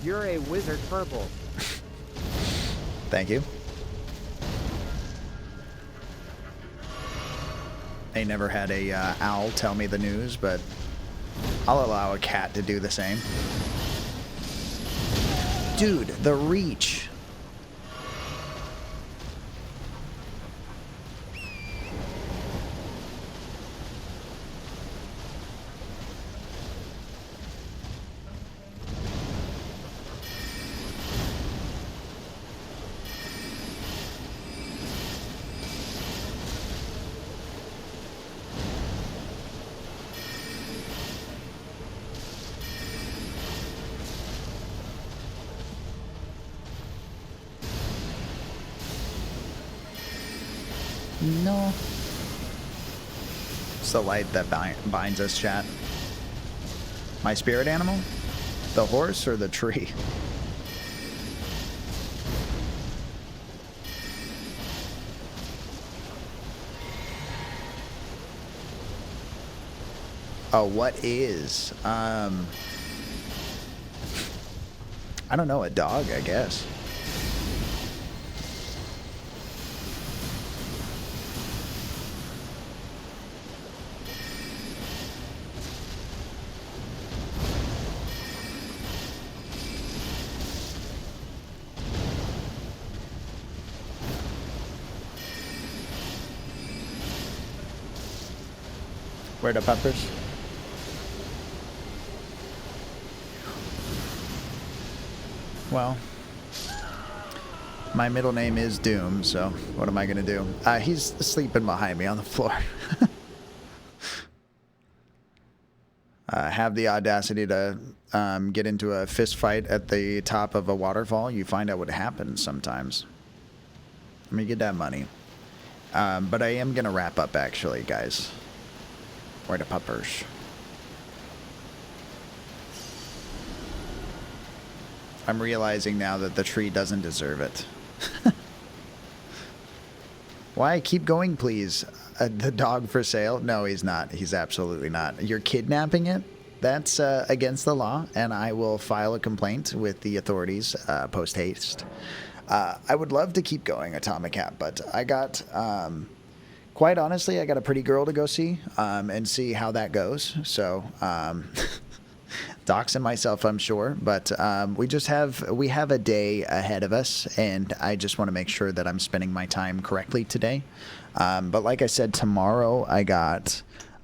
You're a wizard purple. Thank you. I never had a owl tell me the news, but I'll allow a cat to do the same. Dude, the reach. No. It's the light that binds us, chat. My spirit animal? The horse or the tree? Oh, what is? I don't know, a dog, I guess. Where the peppers? Well, my middle name is Doom, so what am I gonna do? He's sleeping behind me on the floor. Have the audacity to get into a fist fight at the top of a waterfall. You find out what happens sometimes. Let me get that money. But I am gonna wrap up, actually, guys. Where the puppers? I'm realizing now that the tree doesn't deserve it. Why? Keep going, please. The dog for sale? No, he's not. He's absolutely not. You're kidnapping it? That's against the law, and I will file a complaint with the authorities post haste. I would love to keep going, Atomic Cat, but I got... quite honestly, I got a pretty girl to go see and see how that goes. So, doxing myself, I'm sure, but we have a day ahead of us, and I just want to make sure that I'm spending my time correctly today. But like I said, tomorrow I got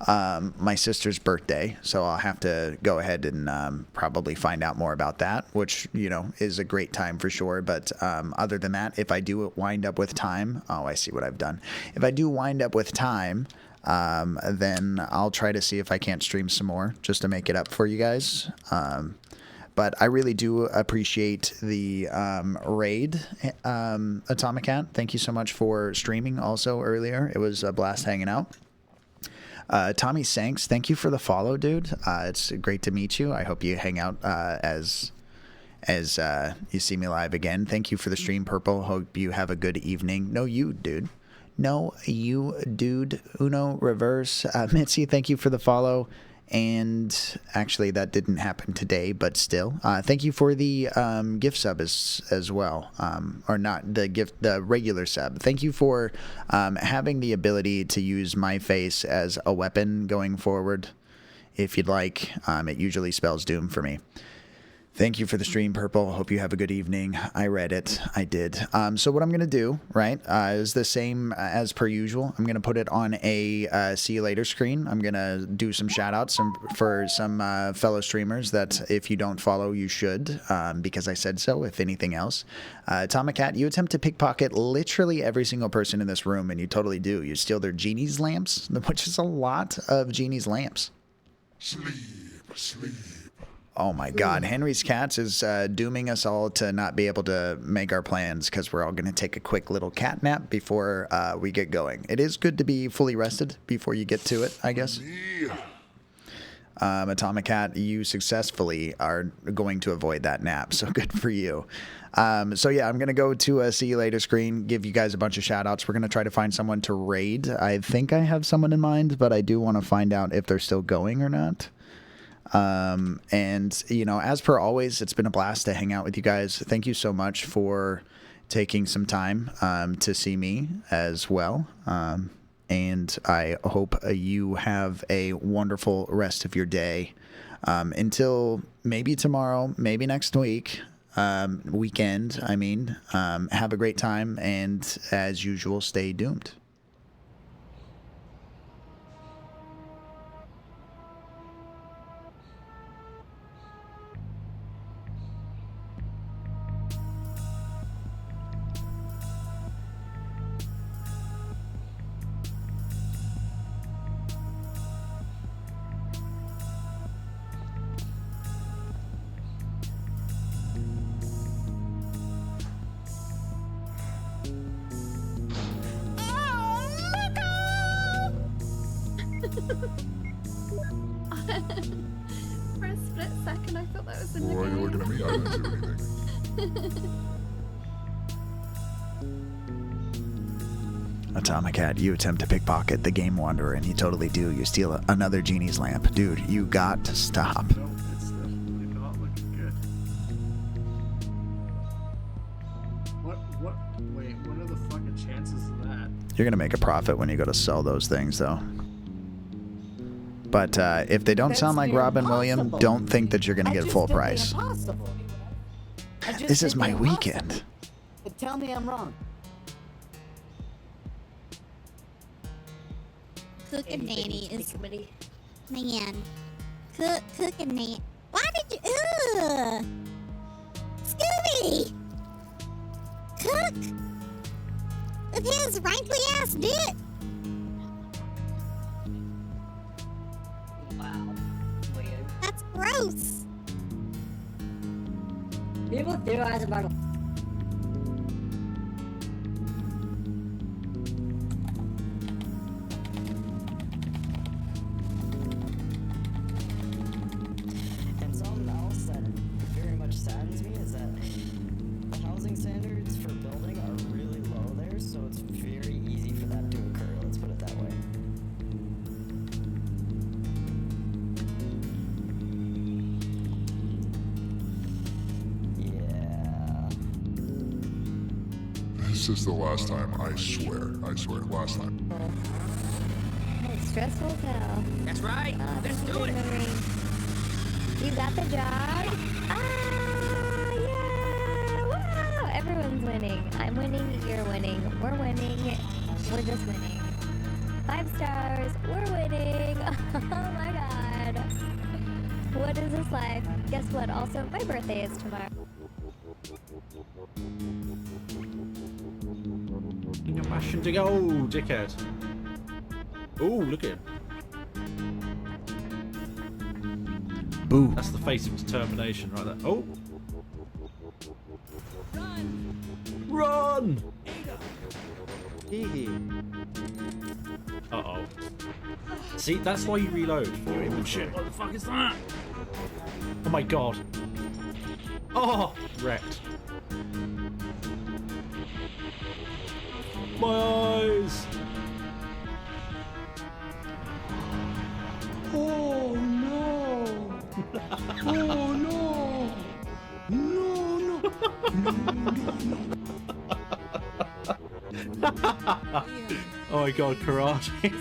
my sister's birthday, so I'll have to go ahead and probably find out more about that, which, you know, is a great time for sure. But other than that, if I do wind up with time, oh, I see what I've done. If I do wind up with time, then I'll try to see if I can't stream some more just to make it up for you guys. But I really do appreciate the raid, Atomic Cat. Thank you so much for streaming also earlier. It was a blast hanging out. Tommy Sanks, thank you for the follow, dude. It's great to meet you. I hope you hang out as you see me live again. Thank you for the stream, Purple. Hope you have a good evening. No, you, dude. No, you, dude. Uno Reverse. Mitzi, thank you for the follow. And actually, that didn't happen today, but still, thank you for the gift sub as well, or not the regular sub. Thank you for having the ability to use my face as a weapon going forward. If you'd like, it usually spells doom for me. Thank you for the stream, Purple. Hope you have a good evening. I read it. I did. So what I'm going to do, right, is the same as per usual. I'm going to put it on a see you later screen. I'm going to do some shout outs for some fellow streamers that if you don't follow, you should, because I said so, if anything else. Atomic Cat, you attempt to pickpocket literally every single person in this room, and you totally do. You steal their genie's lamps, which is a lot of genie's lamps. Sleep, sleep. Oh my God, Henry's Cats is dooming us all to not be able to make our plans because we're all going to take a quick little cat nap before we get going. It is good to be fully rested before you get to it, I guess. Atomic Cat, you successfully are going to avoid that nap, so good for you. So yeah, I'm going to go to a see you later screen, give you guys a bunch of shout outs. We're going to try to find someone to raid. I think I have someone in mind, but I do want to find out if they're still going or not. And, you know, as per always, it's been a blast to hang out with you guys. Thank you so much for taking some time to see me as well. And I hope you have a wonderful rest of your day until maybe tomorrow, maybe next week, weekend. I mean, have a great time. And as usual, stay doomed. For a split second, I thought that was in the Why are you game. looking at me? I didn't do anything. Atomic Cat, you attempt to pickpocket the Game Wanderer, and you totally do. You steal another genie's lamp. Dude, you got to stop. No, it's definitely not looking good. Wait, what are the fucking chances of that? You're going to make a profit when you go to sell those things, though. But if they don't sound like Robin Williams, don't think that you're going to get full price. This is my weekend. But tell me I'm wrong. Cooking Nanny is... Man. Cooking Nanny. Why did you... Ugh! Scooby! Cook! With his wrinkly ass dick! Wow. Weird. That's gross! People theorize about... And something else that very much saddens me is that the housing standards for building are really low there, so it's very easy for that to occur, let's put it that way. Yeah. This is the last time, I swear. I swear, last time. It's stressful as hell. That's right. Let's do it. You got the job. Yeah! Wow! Everyone's winning. I'm winning. You're winning. We're winning. We're just winning. 5 stars. We're winning. Oh my god. What is this life? Guess what? Also, my birthday is tomorrow. Passion to go, dickhead. Oh, look at him. Boo. That's the face of determination right there. Oh. Run! Uh-oh. See, that's why you reload. Oh shit, what the fuck is that? Oh my god. Oh, wrecked. My eyes! Oh no! Oh no! No, no! Oh my god, karate!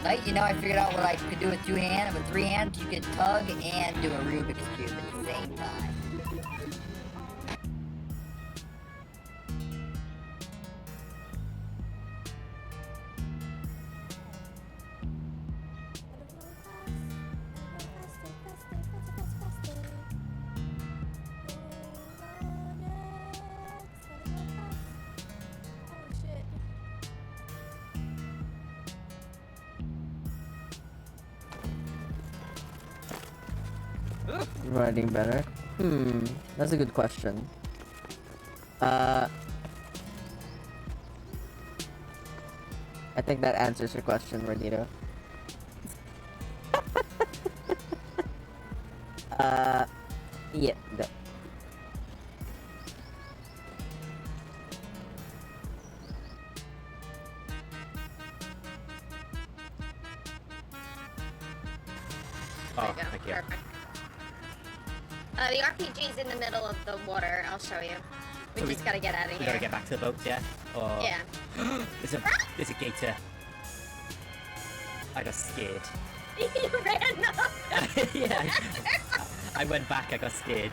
Right, you know, I figured out what I could do with 2 hands. With 3 hands, you could tug and do a Rubik's Cube at the same time. Riding better? That's a good question. I think that answers your question, Renito. Yeah. Oh, thank you. Perfect. The RPG's in the middle of the water. I'll show you. We just gotta get out of here. We gotta get back to the boats, yeah? Or... Yeah. there's a gator. I got scared. You ran up. Yeah. I went back, I got scared.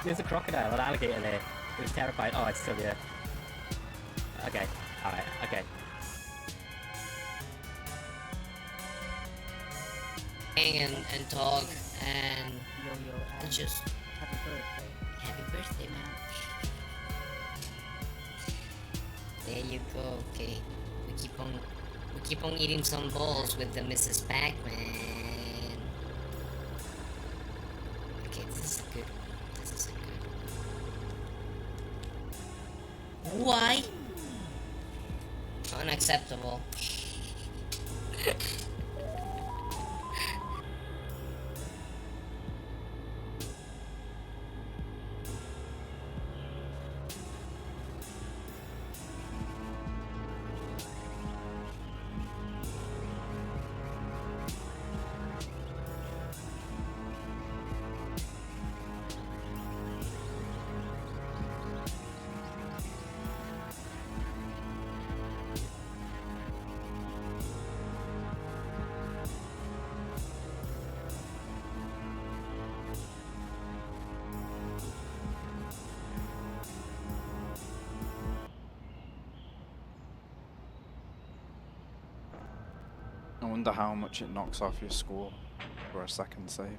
There's a crocodile, an alligator there. It was terrifying. Oh, it's still here. Okay. Alright, okay. And talk and just happy birthday, man. There you go. Okay, we keep on eating some balls with the Mrs. Pac-Man. Okay, this is good. Why? Unacceptable. I wonder how much it knocks off your score for a second save.